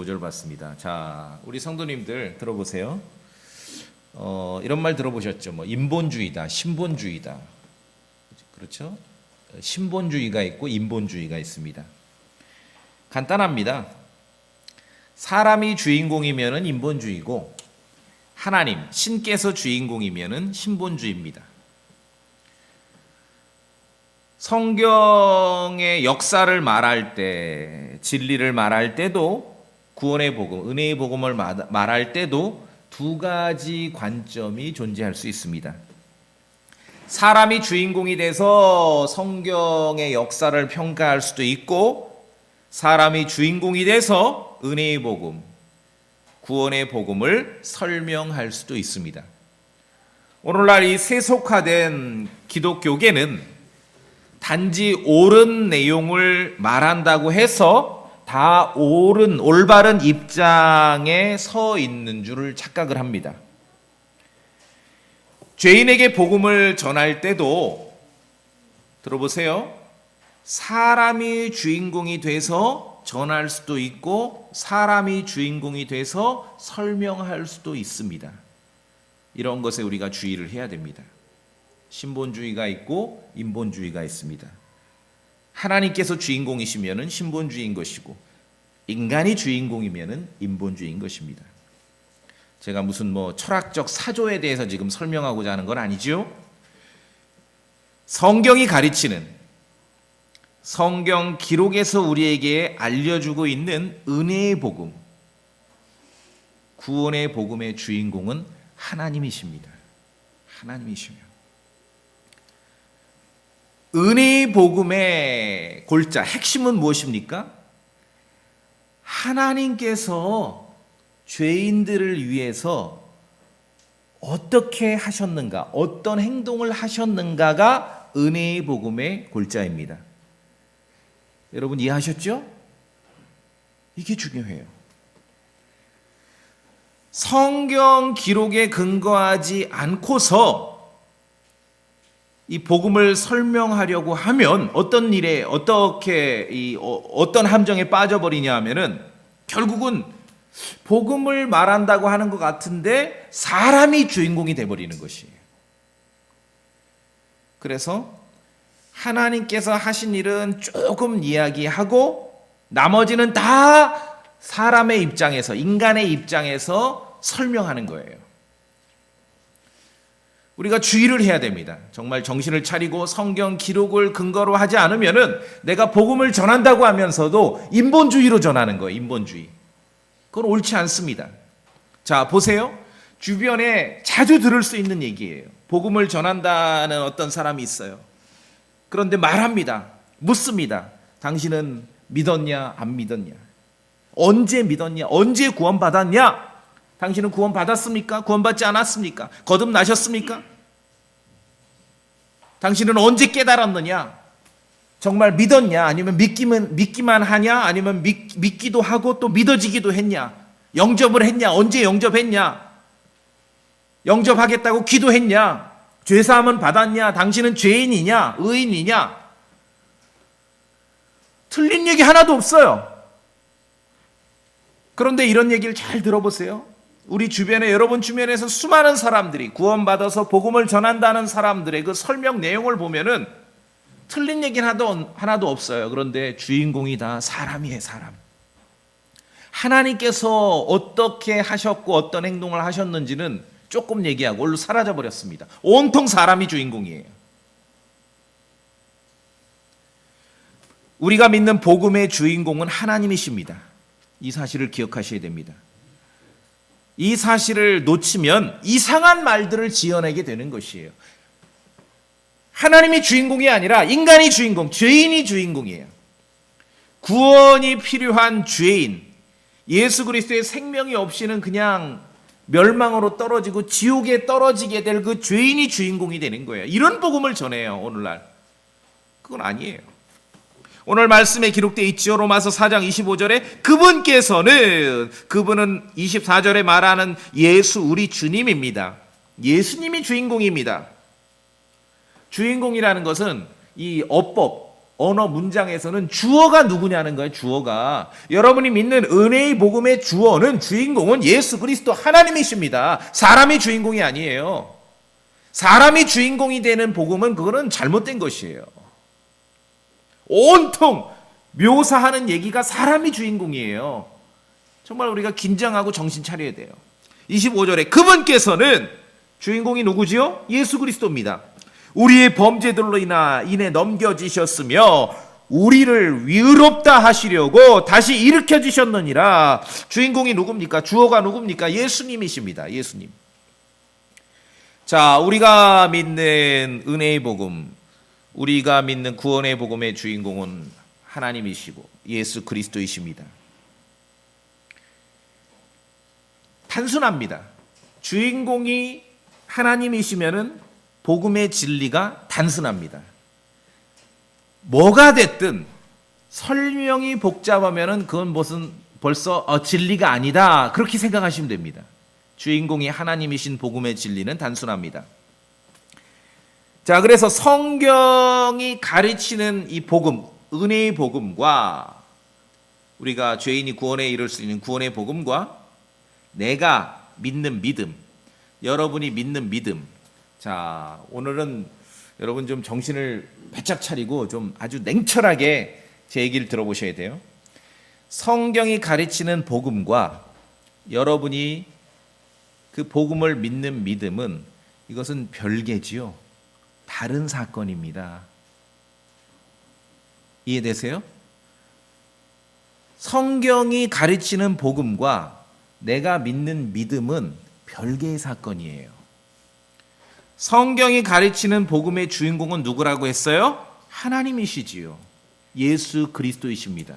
25절 봤습니다. 자, 우리 성도님들 들어보세요. 이런 말 들어보셨죠? 뭐 인본주의다, 신본주의다. 그렇죠? 신본주의가 있고 인본주의가 있습니다. 간단합니다. 사람이 주인공이면은 인본주의고 하나님, 신께서 주인공이면은 신본주의입니다. 성경의 역사를 말할 때, 진리를 말할 때도, 구원의 복음, 은혜의 복음을 말할 때도 두 가지 관점이 존재할 수 있습니다. 사람이 주인공이 돼서 성경의 역사를 평가할 수도 있고, 사람이 주인공이 돼서 은혜의 복음, 구원의 복음을 설명할 수도 있습니다. 오늘날 이 세속화된 기독교계는 단지 옳은 내용을 말한다고 해서 다 올바른 입장에 서 있는 줄을 착각을 합니다. 죄인에게 복음을 전할 때도 들어보세요. 사람이 주인공이 돼서 전할 수도 있고 사람이 주인공이 돼서 설명할 수도 있습니다. 이런 것에 우리가 주의를 해야 됩니다. 신본주의가 있고 인본주의가 있습니다. 하나님께서 주인공이시면은 신본주의인 것이고 인간이 주인공이면은 인본주의인 것입니다. 제가 무슨 철학적 사조에 대해서 지금 설명하고자 하는 건 아니죠. 성경이 가르치는 성경 기록에서 우리에게 알려주고 있는 은혜의 복음, 구원의 복음의 주인공은 하나님이십니다. 하나님이시며 은혜의 복음의 골자, 핵심은 무엇입니까? 하나님께서 죄인들을 위해서 어떻게 하셨는가, 어떤 행동을 하셨는가가 은혜의 복음의 골자입니다. 여러분 이해하셨죠? 이게 중요해요. 성경 기록에 근거하지 않고서 이 복음을 설명하려고 하면 어떤 함정에 빠져버리냐 하면은 결국은 복음을 말한다고 하는 것 같은데 사람이 주인공이 돼버리는 것이에요. 그래서 하나님께서 하신 일은 조금 이야기하고 나머지는 다 사람의 입장에서, 인간의 입장에서 설명하는 거예요. 우리가 주의를 해야 됩니다. 정말 정신을 차리고 성경 기록을 근거로 하지 않으면은 내가 복음을 전한다고 하면서도 인본주의로 전하는 거예요. 인본주의. 그건 옳지 않습니다. 자, 보세요. 주변에 자주 들을 수 있는 얘기예요. 복음을 전한다는 어떤 사람이 있어요. 그런데 말합니다. 묻습니다. 당신은 믿었냐, 안 믿었냐? 언제 믿었냐? 언제 구원받았냐? 당신은 구원받았습니까? 구원받지 않았습니까? 거듭나셨습니까? 당신은 언제 깨달았느냐? 정말 믿었냐? 아니면 믿기만 하냐? 아니면 믿기도 하고 또 믿어지기도 했냐? 영접을 했냐? 언제 영접했냐? 영접하겠다고 기도했냐? 죄사함은 받았냐? 당신은 죄인이냐? 의인이냐? 틀린 얘기 하나도 없어요. 그런데 이런 얘기를 잘 들어보세요. 우리 주변에, 여러분 주변에서 수많은 사람들이 구원받아서 복음을 전한다는 사람들의 그 설명 내용을 보면은 틀린 얘기는 하나도 없어요. 그런데 주인공이 다 사람이에요, 사람. 하나님께서 어떻게 하셨고 어떤 행동을 하셨는지는 조금 얘기하고 올로 사라져버렸습니다. 온통 사람이 주인공이에요. 우리가 믿는 복음의 주인공은 하나님이십니다. 이 사실을 기억하셔야 됩니다. 이 사실을 놓치면 이상한 말들을 지어내게 되는 것이에요. 하나님이 주인공이 아니라 인간이 주인공, 죄인이 주인공이에요. 구원이 필요한 죄인, 예수 그리스도의 생명이 없이는 그냥 멸망으로 떨어지고 지옥에 떨어지게 될 그 죄인이 주인공이 되는 거예요. 이런 복음을 전해요, 오늘날. 그건 아니에요. 오늘 말씀에 기록되어 있지요. 로마서 4장 25절에 그분은 24절에 말하는 예수 우리 주님입니다. 예수님이 주인공입니다. 주인공이라는 것은 이 어법, 언어 문장에서는 주어가 누구냐는 거예요. 주어가. 여러분이 믿는 은혜의 복음의 주어는, 주인공은 예수 그리스도 하나님이십니다. 사람이 주인공이 아니에요. 사람이 주인공이 되는 복음은 그거는 잘못된 것이에요. 온통 묘사하는 얘기가 사람이 주인공이에요. 정말 우리가 긴장하고 정신 차려야 돼요. 25절에 그분께서는 주인공이 누구지요? 예수 그리스도입니다. 우리의 범죄들로 인해 넘겨지셨으며 우리를 위롭다 하시려고 다시 일으켜 주셨느니라. 주인공이 누굽니까? 주어가 누굽니까? 예수님이십니다. 예수님. 자, 우리가 믿는 은혜의 복음, 우리가 믿는 구원의 복음의 주인공은 하나님이시고 예수 그리스도이십니다. 단순합니다. 주인공이 하나님이시면은 복음의 진리가 단순합니다. 뭐가 됐든 설명이 복잡하면은 그건 벌써 진리가 아니다, 그렇게 생각하시면 됩니다. 주인공이 하나님이신 복음의 진리는 단순합니다. 자, 그래서 성경이 가르치는 이 복음, 은혜의 복음과 우리가 죄인이 구원에 이를 수 있는 구원의 복음과 내가 믿는 믿음, 여러분이 믿는 믿음. 자, 오늘은 여러분 좀 정신을 바짝 차리고 좀 아주 냉철하게 제 얘기를 들어보셔야 돼요. 성경이 가르치는 복음과 여러분이 그 복음을 믿는 믿음은 이것은 별개지요. 다른 사건입니다. 이해되세요? 성경이 가르치는 복음과 내가 믿는 믿음은 별개의 사건이에요. 성경이 가르치는 복음의 주인공은 누구라고 했어요? 하나님이시지요. 예수 그리스도이십니다.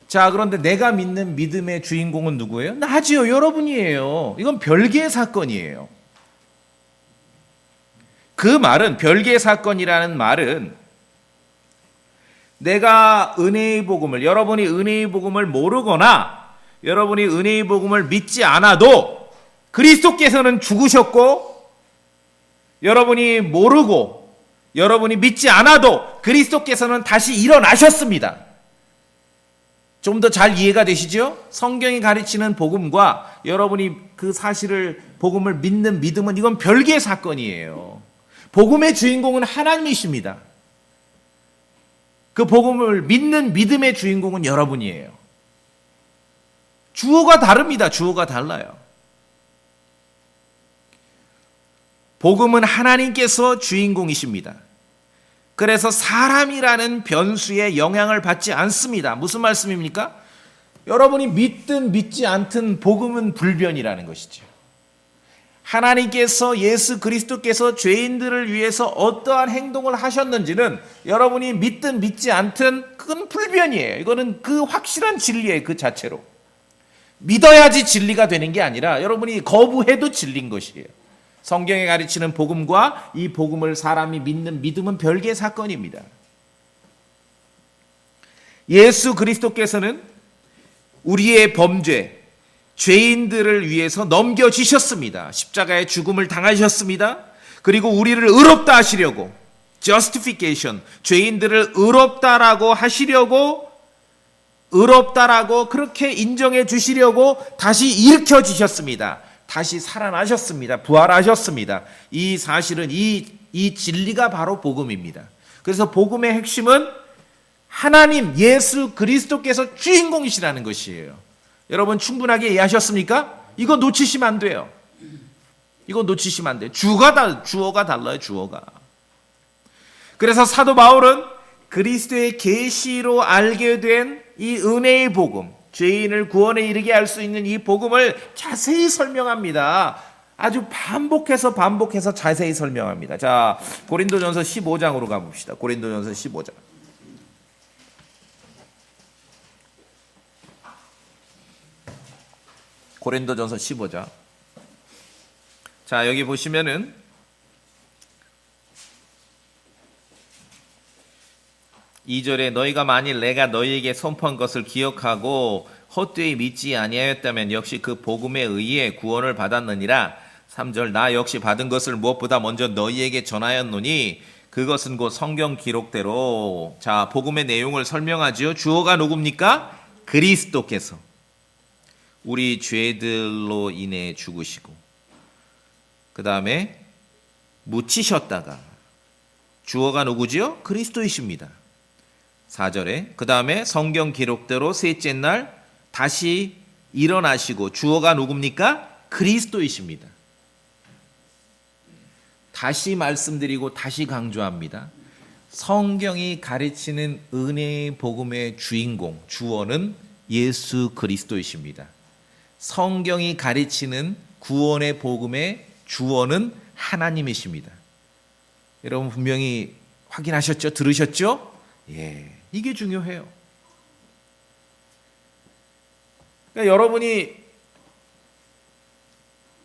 자, 그런데 내가 믿는 믿음의 주인공은 누구예요? 나지요. 여러분이에요. 이건 별개의 사건이에요. 그 말은, 별개의 사건이라는 말은 내가 은혜의 복음을, 여러분이 은혜의 복음을 모르거나 여러분이 은혜의 복음을 믿지 않아도 그리스도께서는 죽으셨고, 여러분이 모르고 여러분이 믿지 않아도 그리스도께서는 다시 일어나셨습니다. 좀 더 잘 이해가 되시죠? 성경이 가르치는 복음과 여러분이 그 사실을, 복음을 믿는 믿음은 이건 별개의 사건이에요. 복음의 주인공은 하나님이십니다. 그 복음을 믿는 믿음의 주인공은 여러분이에요. 주어가 다릅니다. 주어가 달라요. 복음은 하나님께서 주인공이십니다. 그래서 사람이라는 변수에 영향을 받지 않습니다. 무슨 말씀입니까? 여러분이 믿든 믿지 않든 복음은 불변이라는 것이죠. 하나님께서, 예수 그리스도께서 죄인들을 위해서 어떠한 행동을 하셨는지는 여러분이 믿든 믿지 않든 그건 불변이에요. 이거는 그 확실한 진리예요. 그 자체로. 믿어야지 진리가 되는 게 아니라 여러분이 거부해도 진리인 것이에요. 성경에 가르치는 복음과 이 복음을 사람이 믿는 믿음은 별개의 사건입니다. 예수 그리스도께서는 우리의 범죄, 죄인들을 위해서 넘겨지셨습니다. 십자가의 죽음을 당하셨습니다. 그리고 우리를 의롭다 하시려고, justification, 죄인들을 의롭다라고 하시려고, 의롭다라고 그렇게 인정해 주시려고 다시 일으켜 주셨습니다. 다시 살아나셨습니다. 부활하셨습니다. 이 사실은, 이 진리가 바로 복음입니다. 그래서 복음의 핵심은 하나님, 예수 그리스도께서 주인공이시라는 것이에요. 여러분 충분하게 이해하셨습니까? 이거 놓치시면 안 돼요. 이거 놓치시면 안 돼요. 주어가 달라요. 주어가. 그래서 사도 바울은 그리스도의 계시로 알게 된 이 은혜의 복음, 죄인을 구원에 이르게 할 수 있는 이 복음을 자세히 설명합니다. 아주 반복해서 자세히 설명합니다. 자, 고린도전서 15장으로 가봅시다. 고린도전서 15장. 고린도전서 15장. 자, 여기 보시면은 2절에 너희가 만일 내가 너희에게 선포한 것을 기억하고 헛되이 믿지 아니하였다면 역시 그 복음에 의해 구원을 받았느니라. 3절 나 역시 받은 것을 무엇보다 먼저 너희에게 전하였노니 그것은 곧 성경 기록대로 자 복음의 내용을 설명하지요. 주어가 누굽니까? 그리스도께서 우리 죄들로 인해 죽으시고 그 다음에 묻히셨다가 주어가 누구지요? 그리스도이십니다. 4절에 그 다음에 성경 기록대로 셋째 날 다시 일어나시고 주어가 누굽니까? 그리스도이십니다. 다시 말씀드리고 다시 강조합니다. 성경이 가르치는 은혜의 복음의 주인공, 주어는 예수 그리스도이십니다. 성경이 가르치는 구원의 복음의 주어는 하나님이십니다. 여러분 분명히 확인하셨죠? 들으셨죠? 예, 이게 중요해요. 그러니까 여러분이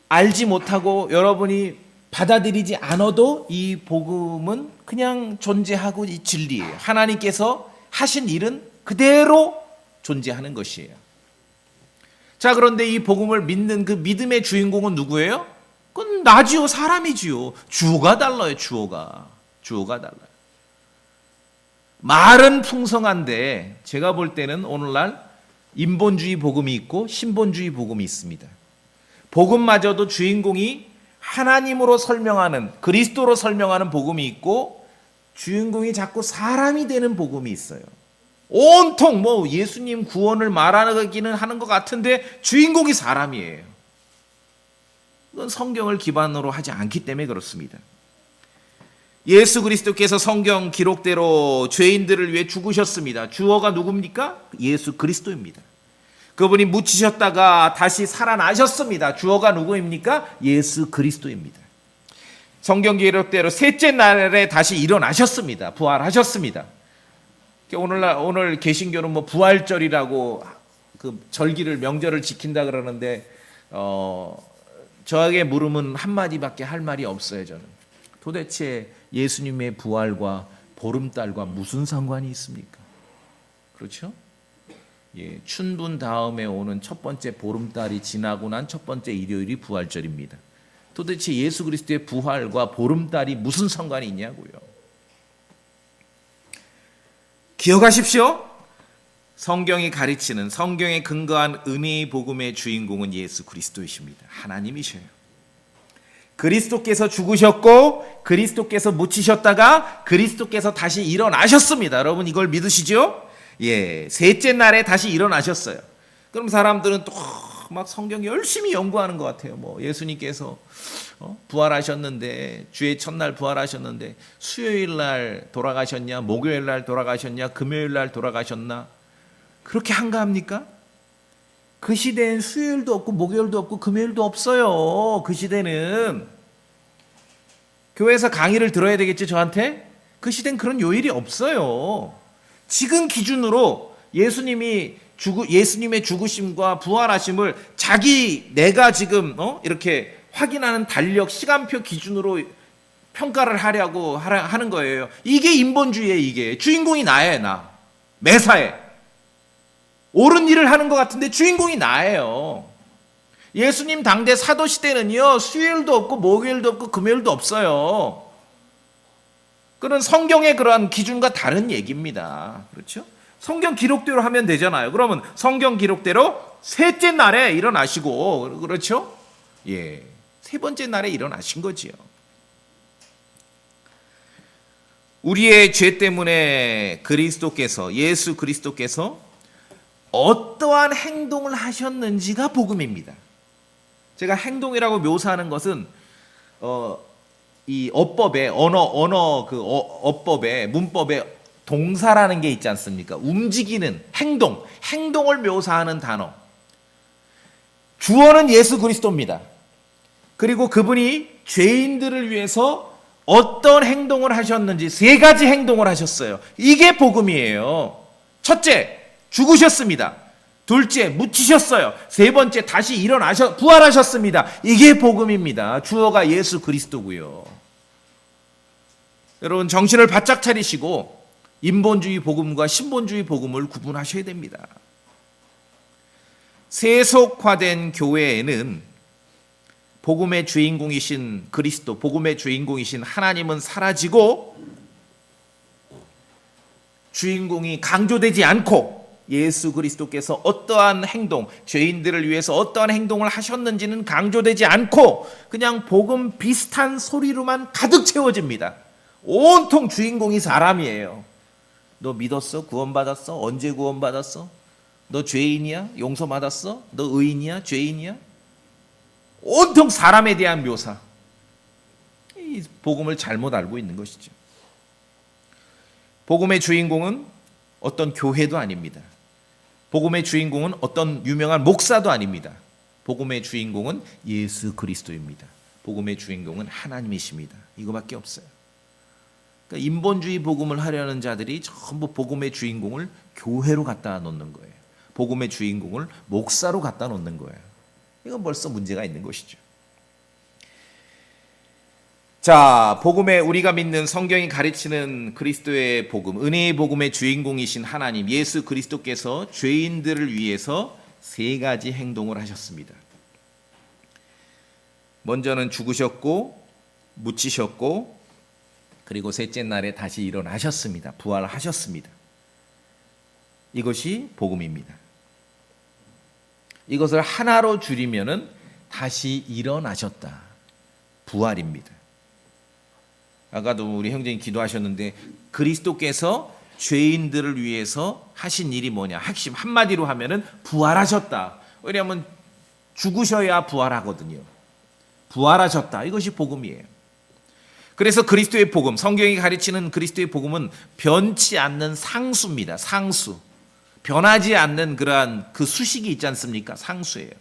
알지 못하고 여러분이 받아들이지 않아도 이 복음은 그냥 존재하고 이 진리예요. 하나님께서 하신 일은 그대로 존재하는 것이에요. 자, 그런데 이 복음을 믿는 그 믿음의 주인공은 누구예요? 그건 나지요, 사람이지요. 주어가 달라요, 주어가 달라요. 말은 풍성한데 제가 볼 때는 오늘날 인본주의 복음이 있고 신본주의 복음이 있습니다. 복음마저도 주인공이 하나님으로 설명하는 그리스도로 설명하는 복음이 있고 주인공이 자꾸 사람이 되는 복음이 있어요. 온통 뭐 예수님 구원을 말하기는 하는 것 같은데 주인공이 사람이에요. 그건 성경을 기반으로 하지 않기 때문에 그렇습니다. 예수 그리스도께서 성경 기록대로 죄인들을 위해 죽으셨습니다. 주어가 누굽니까? 예수 그리스도입니다. 그분이 묻히셨다가 다시 살아나셨습니다. 주어가 누구입니까? 예수 그리스도입니다. 성경 기록대로 셋째 날에 다시 일어나셨습니다. 부활하셨습니다. 오늘 개신교는 뭐 부활절이라고 그 절기를 명절을 지킨다 그러는데 저에게 물으면 한마디밖에 할 말이 없어요. 저는 도대체 예수님의 부활과 보름달과 무슨 상관이 있습니까? 그렇죠? 예, 춘분 다음에 오는 첫 번째 보름달이 지나고 난 첫 번째 일요일이 부활절입니다. 도대체 예수 그리스도의 부활과 보름달이 무슨 상관이 있냐고요. 기억하십시오. 성경이 가르치는 성경에 근거한 은혜의 복음의 주인공은 예수 그리스도이십니다. 하나님이셔요. 그리스도께서 죽으셨고 그리스도께서 묻히셨다가 그리스도께서 다시 일어나셨습니다. 여러분 이걸 믿으시죠? 예, 셋째 날에 다시 일어나셨어요. 그럼 사람들은 또 막 성경 열심히 연구하는 것 같아요. 뭐 예수님께서 부활하셨는데 주의 첫날 부활하셨는데 수요일 날 돌아가셨냐, 목요일 날 돌아가셨냐, 금요일 날 돌아가셨나? 그렇게 한가합니까? 그 시대엔 수요일도 없고 목요일도 없고 금요일도 없어요. 그 시대는 교회에서 강의를 들어야 되겠지 저한테? 그 시대는 그런 요일이 없어요. 지금 기준으로 예수님의 죽으심과 부활하심을 내가 지금 이렇게 확인하는 달력 시간표 기준으로 평가를 하려고 하는 거예요. 이게 인본주의예요. 이게 주인공이 나예요. 나 매사에 옳은 일을 하는 것 같은데 주인공이 나예요. 예수님 당대 사도 시대는요 수요일도 없고 목요일도 없고 금요일도 없어요. 그런 성경의 그러한 기준과 다른 얘기입니다. 그렇죠? 성경 기록대로 하면 되잖아요. 그러면 성경 기록대로 셋째 날에 일어나시고 그렇죠? 예, 세 번째 날에 일어나신 거지요. 우리의 죄 때문에 예수 그리스도께서 어떠한 행동을 하셨는지가 복음입니다. 제가 행동이라고 묘사하는 것은 이 어법에 어법에 문법에 동사라는 게 있지 않습니까? 움직이는 행동을 묘사하는 단어. 주어는 예수 그리스도입니다. 그리고 그분이 죄인들을 위해서 어떤 행동을 하셨는지 세 가지 행동을 하셨어요. 이게 복음이에요. 첫째, 죽으셨습니다. 둘째, 묻히셨어요. 세 번째, 다시 부활하셨습니다. 이게 복음입니다. 주어가 예수 그리스도고요. 여러분 정신을 바짝 차리시고 인본주의 복음과 신본주의 복음을 구분하셔야 됩니다. 세속화된 교회에는 복음의 주인공이신 그리스도, 복음의 주인공이신 하나님은 사라지고 주인공이 강조되지 않고 예수 그리스도께서 어떠한 행동, 죄인들을 위해서 어떠한 행동을 하셨는지는 강조되지 않고 그냥 복음 비슷한 소리로만 가득 채워집니다. 온통 주인공이 사람이에요. 너 믿었어? 구원받았어? 언제 구원받았어? 너 죄인이야? 용서받았어? 너 의인이야? 죄인이야? 온통 사람에 대한 묘사. 이 복음을 잘못 알고 있는 것이죠. 복음의 주인공은 어떤 교회도 아닙니다. 복음의 주인공은 어떤 유명한 목사도 아닙니다. 복음의 주인공은 예수 그리스도입니다. 복음의 주인공은 하나님이십니다. 이거밖에 없어요. 그러니까 인본주의 복음을 하려는 자들이 전부 복음의 주인공을 교회로 갖다 놓는 거예요. 복음의 주인공을 목사로 갖다 놓는 거예요. 이건 벌써 문제가 있는 것이죠. 자, 복음에 우리가 믿는 성경이 가르치는 그리스도의 복음, 은혜의 복음의 주인공이신 하나님 예수 그리스도께서 죄인들을 위해서 세 가지 행동을 하셨습니다. 먼저는 죽으셨고 묻히셨고 그리고 셋째 날에 다시 일어나셨습니다. 부활하셨습니다. 이것이 복음입니다. 이것을 하나로 줄이면은 다시 일어나셨다. 부활입니다. 아까도 우리 형제님 기도하셨는데 그리스도께서 죄인들을 위해서 하신 일이 뭐냐? 핵심 한마디로 하면은 부활하셨다. 왜냐하면 죽으셔야 부활하거든요. 부활하셨다. 이것이 복음이에요. 그래서 그리스도의 복음, 성경이 가르치는 그리스도의 복음은 변치 않는 상수입니다. 상수. 변하지 않는 그러한 그 수식이 있지 않습니까? 상수예요.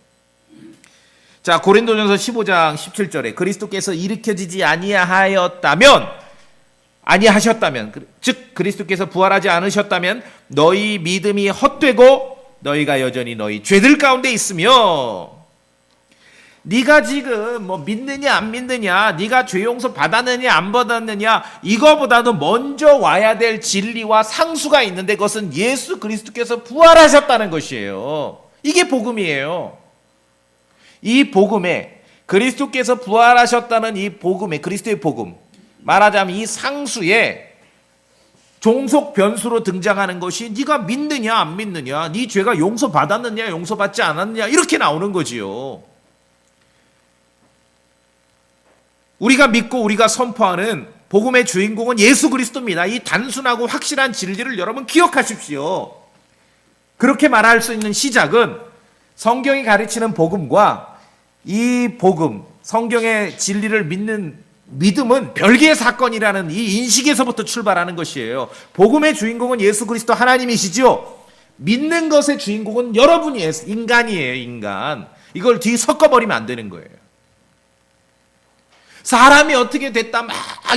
자, 고린도전서 15장 17절에 그리스도께서 일으켜지지 아니하셨다면 즉 그리스도께서 부활하지 않으셨다면 너희 믿음이 헛되고 너희가 여전히 너희 죄들 가운데 있으며 네가 지금 뭐 믿느냐 안 믿느냐, 네가 죄 용서 받았느냐 안 받았느냐, 이거보다도 먼저 와야 될 진리와 상수가 있는데 그것은 예수 그리스도께서 부활하셨다는 것이에요. 이게 복음이에요. 이 복음에 그리스도께서 부활하셨다는 이 복음에 그리스도의 복음, 말하자면 이 상수에 종속 변수로 등장하는 것이 네가 믿느냐 안 믿느냐, 네 죄가 용서받았느냐 용서받지 않았느냐 이렇게 나오는 거지요. 우리가 믿고 우리가 선포하는 복음의 주인공은 예수 그리스도입니다. 이 단순하고 확실한 진리를 여러분 기억하십시오. 그렇게 말할 수 있는 시작은 성경이 가르치는 복음과 이 복음, 성경의 진리를 믿는 믿음은 별개의 사건이라는 이 인식에서부터 출발하는 것이에요. 복음의 주인공은 예수 그리스도 하나님이시죠. 믿는 것의 주인공은 여러분이에요. 인간이에요. 인간. 이걸 뒤 섞어버리면 안 되는 거예요. 사람이 어떻게 됐다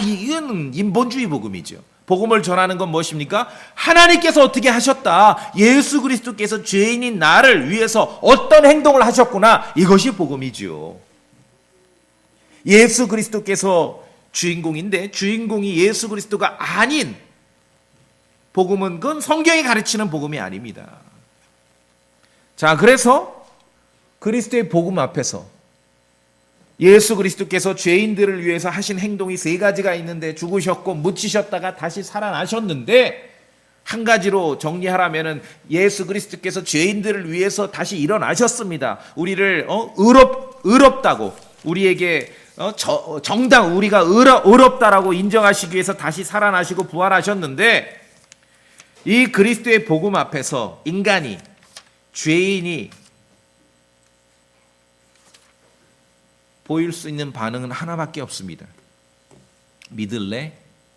이건 인본주의 복음이죠. 복음을 전하는 건 무엇입니까? 하나님께서 어떻게 하셨다. 예수 그리스도께서 죄인인 나를 위해서 어떤 행동을 하셨구나. 이것이 복음이죠. 예수 그리스도께서 주인공인데 주인공이 예수 그리스도가 아닌 복음은 그건 성경이 가르치는 복음이 아닙니다. 자, 그래서 그리스도의 복음 앞에서 예수 그리스도께서 죄인들을 위해서 하신 행동이 세 가지가 있는데 죽으셨고 묻히셨다가 다시 살아나셨는데 한 가지로 정리하라면은 예수 그리스도께서 죄인들을 위해서 다시 일어나셨습니다. 우리를 의롭다고 우리에게 정당 우리가 의롭다라고 인정하시기 위해서 다시 살아나시고 부활하셨는데 이 그리스도의 복음 앞에서 인간이 죄인이 보일 수 있는 반응은 하나밖에 없습니다. 믿을래?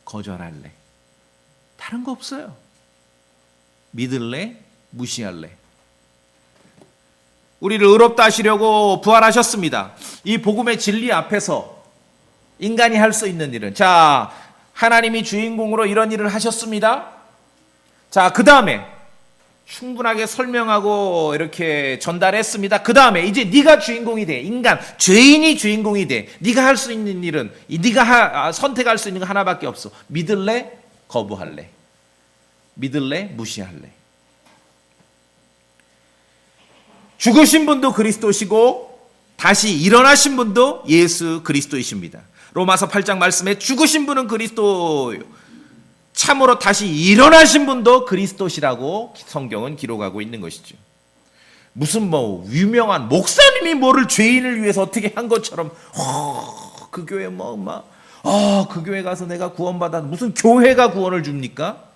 거절할래? 다른 거 없어요. 믿을래? 무시할래? 우리를 의롭다 하시려고 부활하셨습니다. 이 복음의 진리 앞에서 인간이 할 수 있는 일은, 자, 하나님이 주인공으로 이런 일을 하셨습니다. 자, 그 다음에 충분하게 설명하고 이렇게 전달했습니다. 그 다음에 이제 네가 주인공이 돼. 인간, 죄인이 주인공이 돼. 네가 할 수 있는 일은, 네가 선택할 수 있는 거 하나밖에 없어. 믿을래? 거부할래? 믿을래? 무시할래? 죽으신 분도 그리스도시고 다시 일어나신 분도 예수 그리스도이십니다. 로마서 8장 말씀에 죽으신 분은 그리스도, 참으로 다시 일어나신 분도 그리스도시라고 성경은 기록하고 있는 것이죠. 무슨 뭐 유명한 목사님이 뭐를 죄인을 위해서 어떻게 한 것처럼 그 교회 그 교회 가서 내가 구원받아, 무슨 교회가 구원을 줍니까?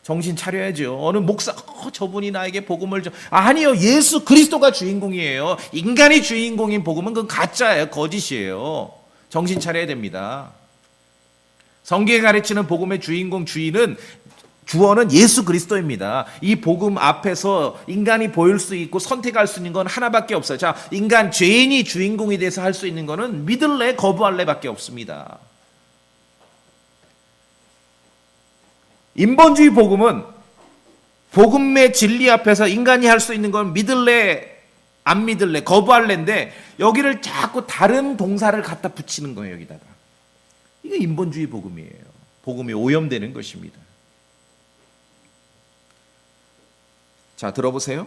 정신 차려야죠. 어느 목사 저분이 나에게 복음을 아니요, 예수 그리스도가 주인공이에요. 인간이 주인공인 복음은 그건 가짜예요, 거짓이에요. 정신 차려야 됩니다. 성경이 가르치는 복음의 주인공, 주어는 예수 그리스도입니다. 이 복음 앞에서 인간이 보일 수 있고 선택할 수 있는 건 하나밖에 없어요. 자, 인간 죄인이 주인공이 돼서 할 수 있는 거는 믿을래 거부할래 밖에 없습니다. 인본주의 복음은 복음의 진리 앞에서 인간이 할 수 있는 건 믿을래 안 믿을래 거부할래인데, 여기를 자꾸 다른 동사를 갖다 붙이는 거예요, 여기다가. 이거 인본주의 복음이에요. 복음이 오염되는 것입니다. 자, 들어보세요.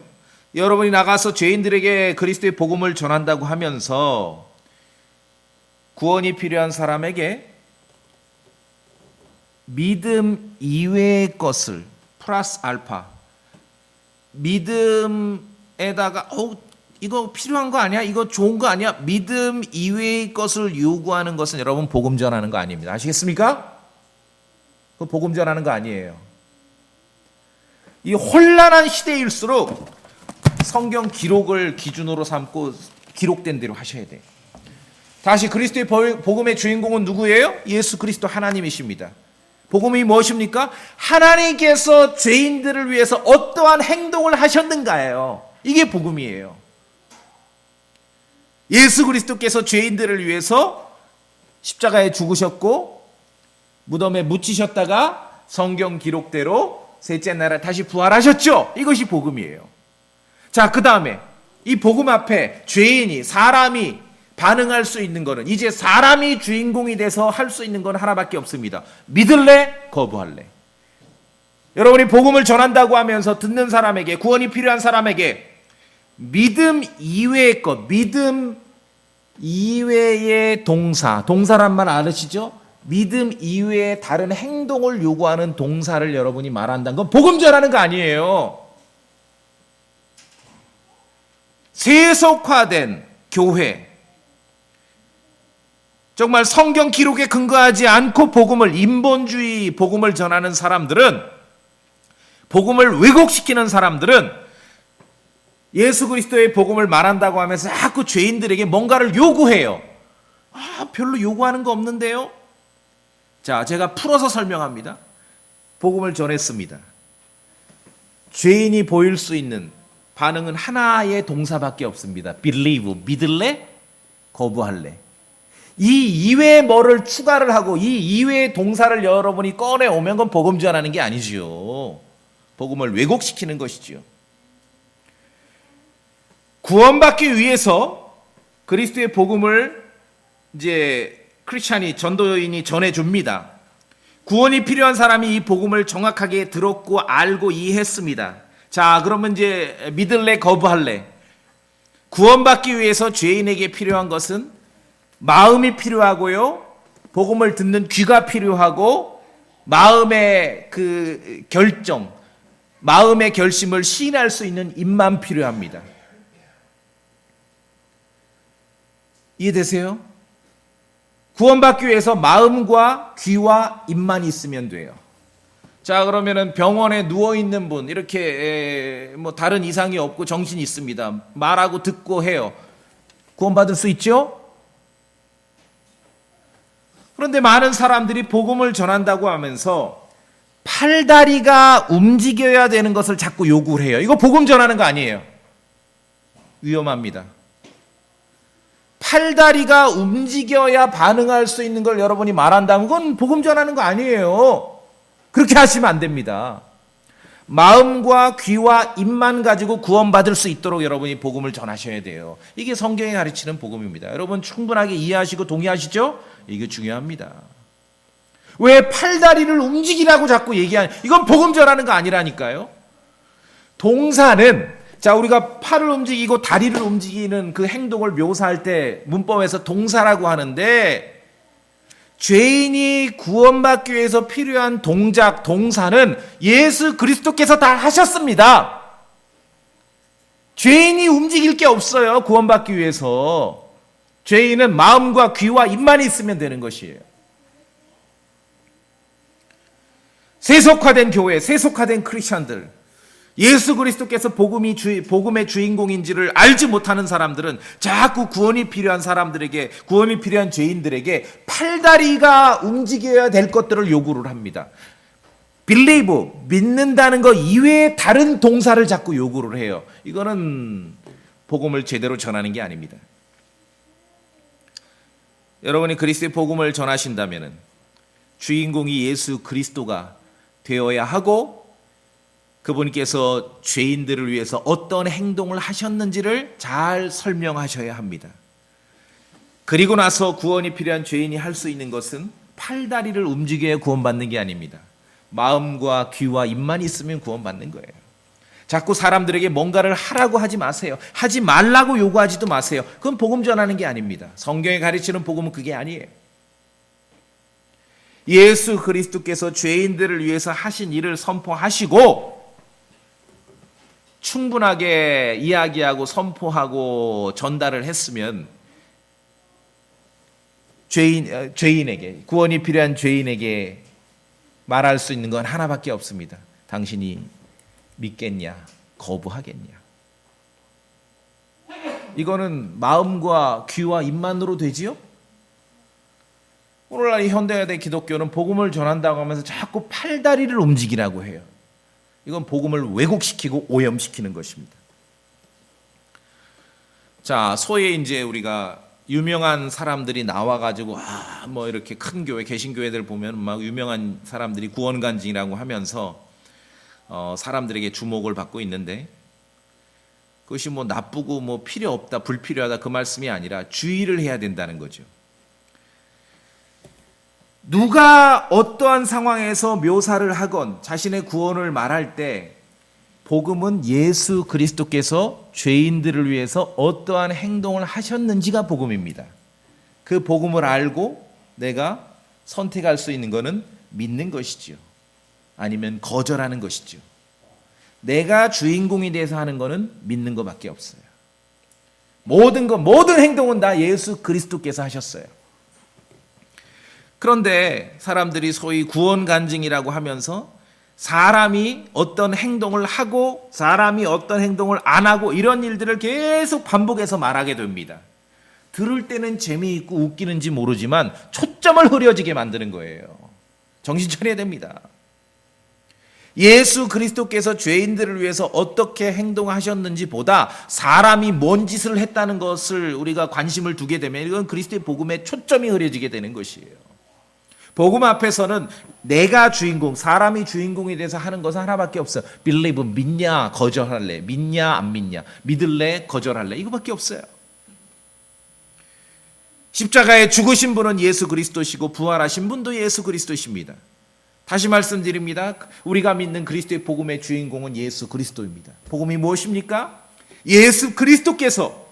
여러분이 나가서 죄인들에게 그리스도의 복음을 전한다고 하면서 구원이 필요한 사람에게 믿음 이외의 것을 플러스 알파, 믿음에다가 이거 필요한 거 아니야? 이거 좋은 거 아니야? 믿음 이외의 것을 요구하는 것은 여러분 복음 전하는 거 아닙니다. 아시겠습니까? 그 복음 전하는 거 아니에요. 이 혼란한 시대일수록 성경 기록을 기준으로 삼고 기록된 대로 하셔야 돼요. 다시 그리스도의 복음의 주인공은 누구예요? 예수 그리스도 하나님이십니다. 복음이 무엇입니까? 하나님께서 죄인들을 위해서 어떠한 행동을 하셨는가예요. 이게 복음이에요. 예수 그리스도께서 죄인들을 위해서 십자가에 죽으셨고 무덤에 묻히셨다가 성경 기록대로 셋째 날에 다시 부활하셨죠. 이것이 복음이에요. 자, 그 다음에 이 복음 앞에 죄인이, 사람이 반응할 수 있는 거는, 이제 사람이 주인공이 돼서 할 수 있는 건 하나밖에 없습니다. 믿을래? 거부할래? 여러분이 복음을 전한다고 하면서 듣는 사람에게, 구원이 필요한 사람에게 믿음 이외의 것, 믿음 이외의 동사란 말 아시죠? 믿음 이외의 다른 행동을 요구하는 동사를 여러분이 말한다는 건 복음 전하는 거 아니에요. 세속화된 교회, 정말 성경 기록에 근거하지 않고 인본주의 복음을 전하는 사람들은, 복음을 왜곡시키는 사람들은 예수 그리스도의 복음을 말한다고 하면서 자꾸 죄인들에게 뭔가를 요구해요. 별로 요구하는 거 없는데요? 자, 제가 풀어서 설명합니다. 복음을 전했습니다. 죄인이 보일 수 있는 반응은 하나의 동사밖에 없습니다. believe, 믿을래? 거부할래? 이 이외에 뭐를 추가를 하고 이 이외의 동사를 여러분이 꺼내오면 그건 복음 전하는 게 아니지요. 복음을 왜곡시키는 것이지요. 구원받기 위해서 그리스도의 복음을 이제 크리스찬이, 전도인이 전해줍니다. 구원이 필요한 사람이 이 복음을 정확하게 들었고 알고 이해했습니다. 자, 그러면 이제 믿을래 거부할래? 구원받기 위해서 죄인에게 필요한 것은 마음이 필요하고요, 복음을 듣는 귀가 필요하고, 마음의 그 결정, 마음의 결심을 시인할 수 있는 입만 필요합니다. 이해되세요? 구원받기 위해서 마음과 귀와 입만 있으면 돼요. 자, 그러면은 병원에 누워있는 분, 이렇게 뭐 다른 이상이 없고 정신이 있습니다. 말하고 듣고 해요. 구원받을 수 있죠? 그런데 많은 사람들이 복음을 전한다고 하면서 팔다리가 움직여야 되는 것을 자꾸 요구를 해요. 이거 복음 전하는 거 아니에요. 위험합니다. 팔다리가 움직여야 반응할 수 있는 걸 여러분이 말한다면 그건 복음 전하는 거 아니에요. 그렇게 하시면 안 됩니다. 마음과 귀와 입만 가지고 구원받을 수 있도록 여러분이 복음을 전하셔야 돼요. 이게 성경이 가르치는 복음입니다. 여러분 충분하게 이해하시고 동의하시죠? 이게 중요합니다. 왜 팔다리를 움직이라고 자꾸 얘기하는, 이건 복음 전하는 거 아니라니까요. 동사는 자, 우리가 팔을 움직이고 다리를 움직이는 그 행동을 묘사할 때 문법에서 동사라고 하는데, 죄인이 구원받기 위해서 필요한 동작, 동사는 예수 그리스도께서 다 하셨습니다. 죄인이 움직일 게 없어요. 구원받기 위해서. 죄인은 마음과 귀와 입만 있으면 되는 것이에요. 세속화된 교회, 세속화된 크리스천들, 예수 그리스도께서 복음의 주인공인지를 알지 못하는 사람들은 자꾸 구원이 필요한 사람들에게, 구원이 필요한 죄인들에게 팔다리가 움직여야 될 것들을 요구를 합니다. believe, 믿는다는 것 이외에 다른 동사를 자꾸 요구를 해요. 이거는 복음을 제대로 전하는 게 아닙니다. 여러분이 그리스도의 복음을 전하신다면 주인공이 예수 그리스도가 되어야 하고, 그분께서 죄인들을 위해서 어떤 행동을 하셨는지를 잘 설명하셔야 합니다. 그리고 나서 구원이 필요한 죄인이 할 수 있는 것은 팔다리를 움직여야 구원받는 게 아닙니다. 마음과 귀와 입만 있으면 구원받는 거예요. 자꾸 사람들에게 뭔가를 하라고 하지 마세요. 하지 말라고 요구하지도 마세요. 그건 복음 전하는 게 아닙니다. 성경에 가르치는 복음은 그게 아니에요. 예수 그리스도께서 죄인들을 위해서 하신 일을 선포하시고 충분하게 이야기하고 선포하고 전달을 했으면 죄인에게, 구원이 필요한 죄인에게 말할 수 있는 건 하나밖에 없습니다. 당신이 믿겠냐, 거부하겠냐. 이거는 마음과 귀와 입만으로 되지요? 오늘날 이 현대화된 기독교는 복음을 전한다고 하면서 자꾸 팔다리를 움직이라고 해요. 이건 복음을 왜곡시키고 오염시키는 것입니다. 자, 소위 이제 우리가 유명한 사람들이 나와가지고 뭐 이렇게 큰 교회, 개신교회들 보면 막 유명한 사람들이 구원간증이라고 하면서 사람들에게 주목을 받고 있는데, 그것이 뭐 나쁘고 뭐 필요 없다, 불필요하다 그 말씀이 아니라 주의를 해야 된다는 거죠. 누가 어떠한 상황에서 묘사를 하건 자신의 구원을 말할 때 복음은 예수 그리스도께서 죄인들을 위해서 어떠한 행동을 하셨는지가 복음입니다. 그 복음을 알고 내가 선택할 수 있는 것은 믿는 것이지요. 아니면 거절하는 것이죠. 내가 주인공이 돼서 하는 것은 믿는 것밖에 없어요. 모든 행동은 다 예수 그리스도께서 하셨어요. 그런데 사람들이 소위 구원간증이라고 하면서 사람이 어떤 행동을 하고 사람이 어떤 행동을 안 하고 이런 일들을 계속 반복해서 말하게 됩니다. 들을 때는 재미있고 웃기는지 모르지만 초점을 흐려지게 만드는 거예요. 정신 차려야 됩니다. 예수 그리스도께서 죄인들을 위해서 어떻게 행동하셨는지 보다 사람이 뭔 짓을 했다는 것을 우리가 관심을 두게 되면 이건 그리스도의 복음에 초점이 흐려지게 되는 것이에요. 복음 앞에서는 내가 주인공, 사람이 주인공이 돼서 하는 것은 하나밖에 없어요. believe, 믿냐, 거절할래. 믿냐, 안 믿냐. 믿을래, 거절할래. 이거밖에 없어요. 십자가에 죽으신 분은 예수 그리스도시고 부활하신 분도 예수 그리스도십니다. 다시 말씀드립니다. 우리가 믿는 그리스도의 복음의 주인공은 예수 그리스도입니다. 복음이 무엇입니까? 예수 그리스도께서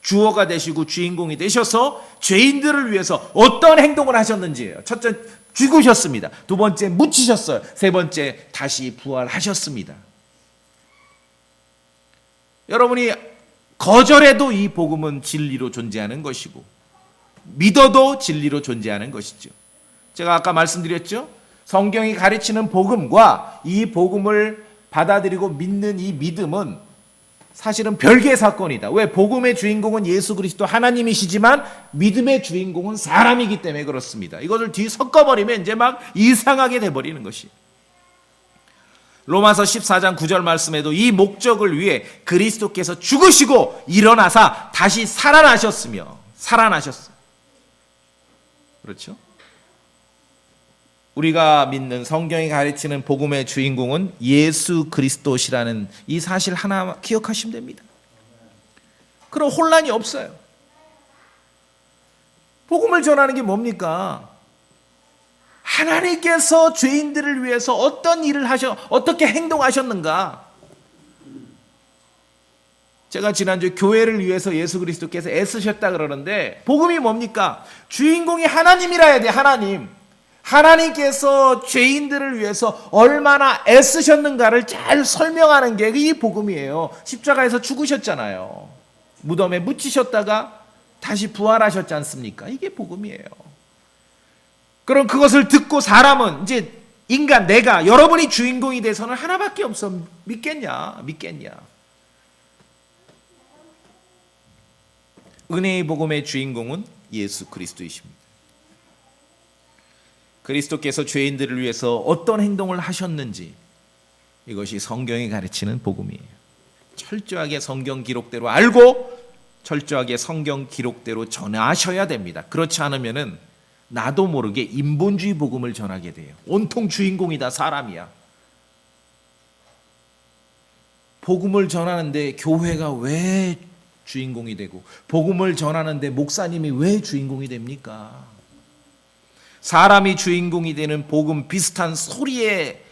주어가 되시고 주인공이 되셔서 죄인들을 위해서 어떤 행동을 하셨는지예요. 첫째, 죽으셨습니다. 두 번째, 묻히셨어요. 세 번째, 다시 부활하셨습니다. 여러분이 거절해도 이 복음은 진리로 존재하는 것이고 믿어도 진리로 존재하는 것이죠. 제가 아까 말씀드렸죠? 성경이 가르치는 복음과 이 복음을 받아들이고 믿는 이 믿음은 사실은 별개의 사건이다. 왜? 복음의 주인공은 예수 그리스도 하나님이시지만 믿음의 주인공은 사람이기 때문에 그렇습니다. 이것을 뒤섞어버리면 이제 막 이상하게 돼버리는 것이. 로마서 14장 9절 말씀에도 이 목적을 위해 그리스도께서 죽으시고 일어나사 다시 살아나셨으며 살아나셨어요. 그렇죠? 우리가 믿는 성경이 가르치는 복음의 주인공은 예수 그리스도시라는 이 사실 하나 기억하시면 됩니다. 그럼 혼란이 없어요. 복음을 전하는 게 뭡니까? 하나님께서 죄인들을 위해서 어떤 일을 어떻게 행동하셨는가? 제가 지난주에 교회를 위해서 예수 그리스도께서 애쓰셨다 그러는데 복음이 뭡니까? 주인공이 하나님이라 해야 돼. 하나님. 하나님께서 죄인들을 위해서 얼마나 애쓰셨는가를 잘 설명하는 게 이 복음이에요. 십자가에서 죽으셨잖아요. 무덤에 묻히셨다가 다시 부활하셨지 않습니까? 이게 복음이에요. 그럼 그것을 듣고 사람은 이제 인간, 내가, 여러분이 주인공이 돼서는 하나밖에 없어. 믿겠냐? 은혜의 복음의 주인공은 예수 그리스도이십니다. 그리스도께서 죄인들을 위해서 어떤 행동을 하셨는지 이것이 성경이 가르치는 복음이에요. 철저하게 성경 기록대로 알고 철저하게 성경 기록대로 전하셔야 됩니다. 그렇지 않으면은 나도 모르게 인본주의 복음을 전하게 돼요. 온통 주인공이다, 사람이야. 복음을 전하는데 교회가 왜 주인공이 되고 복음을 전하는데 목사님이 왜 주인공이 됩니까? 사람이 주인공이 되는 복음 비슷한 소리에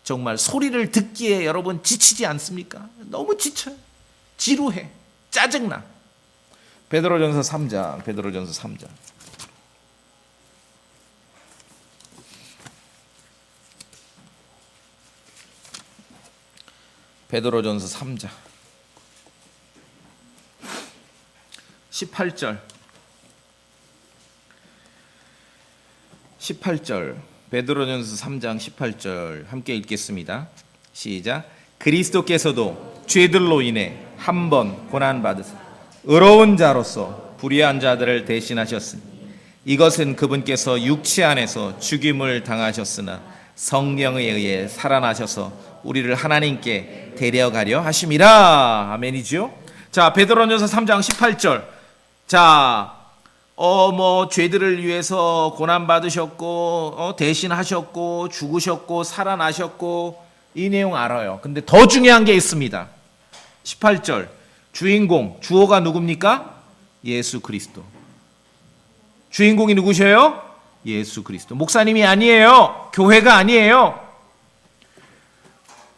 정말 소리를 듣기에 여러분 지치지 않습니까? 너무 지쳐요. 지루해. 짜증나. 베드로전서 3장. 베드로전서 3장 18절 베드로전서 3장 18절 함께 읽겠습니다. 시작. 그리스도께서도 죄들로 인해 한 번 고난받으사 의로운 자로서 불의한 자들을 대신하셨으니 이것은 그분께서 육체 안에서 죽임을 당하셨으나 성령에 의해 살아나셔서 우리를 하나님께 데려가려 하심이라. 아멘이죠. 자, 베드로전서 3장 18절. 자, 죄들을 위해서 고난 받으셨고 대신하셨고 죽으셨고 살아나셨고 이 내용 알아요. 근데 더 중요한 게 있습니다. 18절. 주인공, 주어가 누굽니까? 예수 그리스도. 주인공이 누구셔요? 예수 그리스도. 목사님이 아니에요. 교회가 아니에요.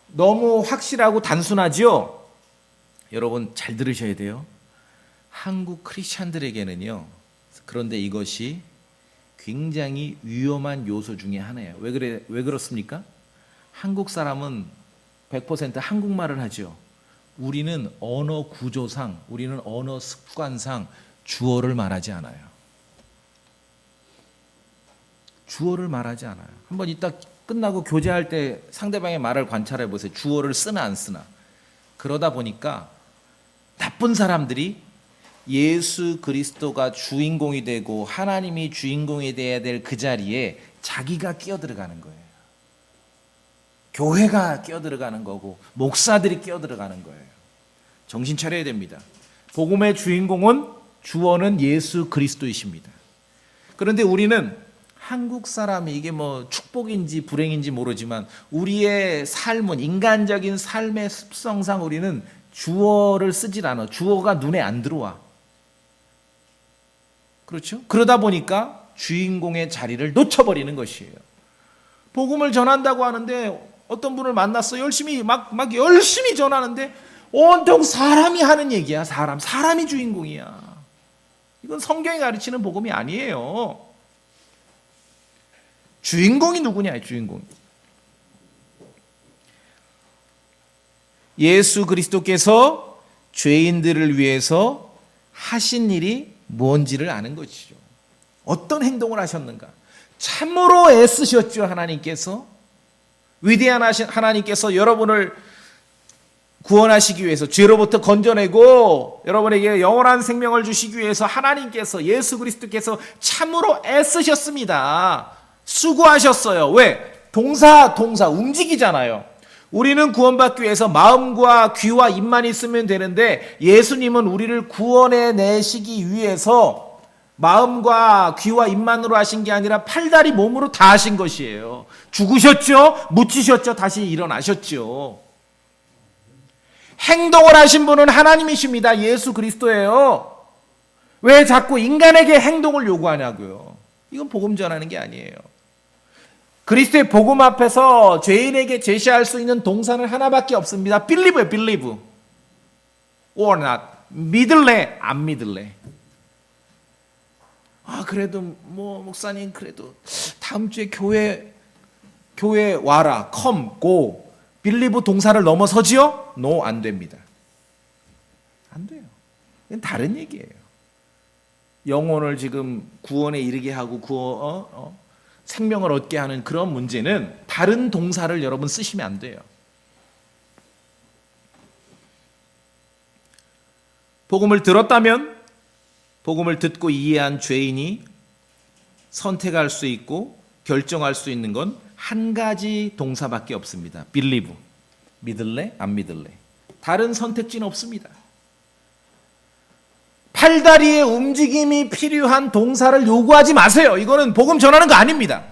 너무 확실하고 단순하죠? 여러분 잘 들으셔야 돼요. 한국 크리스찬들에게는요. 그런데 이것이 굉장히 위험한 요소 중에 하나예요. 왜 그렇습니까? 한국 사람은 100% 한국말을 하죠. 우리는 언어 구조상, 우리는 언어 습관상 주어를 말하지 않아요. 주어를 말하지 않아요. 한번 이따 끝나고 교제할 때 상대방의 말을 관찰해 보세요. 주어를 쓰나 안 쓰나. 그러다 보니까 나쁜 사람들이 예수 그리스도가 주인공이 되고 하나님이 주인공이 돼야 될 그 자리에 자기가 끼어들어가는 거예요. 교회가 끼어들어가는 거고 목사들이 끼어들어가는 거예요. 정신 차려야 됩니다. 복음의 주인공은 주어는 예수 그리스도이십니다. 그런데 우리는 한국 사람이 이게 뭐 축복인지 불행인지 모르지만 우리의 삶은 인간적인 삶의 습성상 우리는 주어를 쓰질 않아. 주어가 눈에 안 들어와. 그렇죠? 그러다 보니까 주인공의 자리를 놓쳐버리는 것이에요. 복음을 전한다고 하는데 어떤 분을 만났어. 열심히 열심히 전하는데 온통 사람이 하는 얘기야. 사람이 주인공이야. 이건 성경이 가르치는 복음이 아니에요. 주인공이 누구냐? 주인공. 예수 그리스도께서 죄인들을 위해서 하신 일이 뭔지를 아는 것이죠. 어떤 행동을 하셨는가? 참으로 애쓰셨죠. 하나님께서. 위대한 하나님께서 여러분을 구원하시기 위해서 죄로부터 건져내고 여러분에게 영원한 생명을 주시기 위해서 하나님께서 예수 그리스도께서 참으로 애쓰셨습니다. 수고하셨어요. 왜? 동사 움직이잖아요. 우리는 구원받기 위해서 마음과 귀와 입만 있으면 되는데 예수님은 우리를 구원해 내시기 위해서 마음과 귀와 입만으로 하신 게 아니라 팔다리 몸으로 다 하신 것이에요. 죽으셨죠? 묻히셨죠? 다시 일어나셨죠. 행동을 하신 분은 하나님이십니다. 예수 그리스도예요. 왜 자꾸 인간에게 행동을 요구하냐고요. 이건 복음 전하는 게 아니에요. 그리스도의 복음 앞에서 죄인에게 제시할 수 있는 동사는 하나밖에 없습니다. 빌리브예요. 빌리브. or not. 믿을래, 안 믿을래. 그래도 목사님 그래도 다음 주에 교회 와라. come, go. believe 동사를 넘어서지요? No, 안 됩니다. 안 돼요. 이건 다른 얘기예요. 영혼을 지금 구원에 이르게 하고 생명을 얻게 하는 그런 문제는 다른 동사를 여러분 쓰시면 안 돼요. 복음을 들었다면 복음을 듣고 이해한 죄인이 선택할 수 있고 결정할 수 있는 건 한 가지 동사밖에 없습니다. believe. 믿을래? 안 믿을래? 다른 선택지는 없습니다. 팔다리의 움직임이 필요한 동사를 요구하지 마세요. 이거는 복음 전하는 거 아닙니다.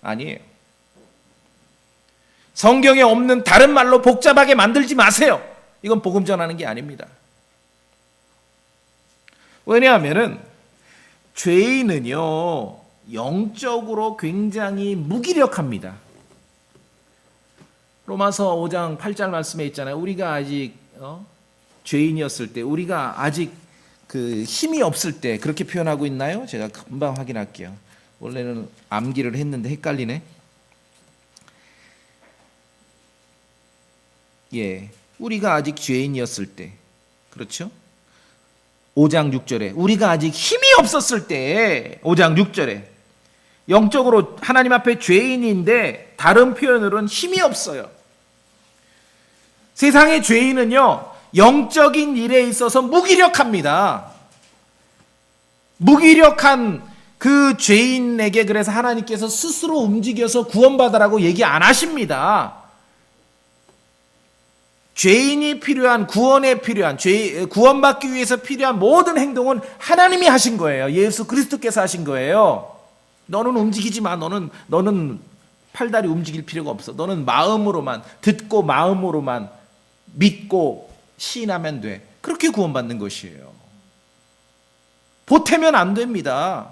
아니에요. 성경에 없는 다른 말로 복잡하게 만들지 마세요. 이건 복음 전하는 게 아닙니다. 왜냐하면은 죄인은요 영적으로 굉장히 무기력합니다. 로마서 5장 8절 말씀에 있잖아요. 우리가 아직 죄인이었을 때, 우리가 아직 그 힘이 없을 때 그렇게 표현하고 있나요? 제가 금방 확인할게요. 원래는 암기를 했는데 헷갈리네. 예, 우리가 아직 죄인이었을 때, 그렇죠? 5장 6절에 우리가 아직 힘이 없었을 때, 5장 6절에 영적으로 하나님 앞에 죄인인데 다른 표현으로는 힘이 없어요. 세상의 죄인은요 영적인 일에 있어서 무기력합니다. 무기력한 그 죄인에게 그래서 하나님께서 스스로 움직여서 구원받으라고 얘기 안 하십니다. 죄인이 필요한, 구원에 필요한, 구원받기 위해서 필요한 모든 행동은 하나님이 하신 거예요. 예수 그리스도께서 하신 거예요. 너는 움직이지 마. 너는 팔다리 움직일 필요가 없어. 너는 마음으로만, 듣고 마음으로만 믿고 시인하면 돼. 그렇게 구원받는 것이에요. 보태면 안 됩니다.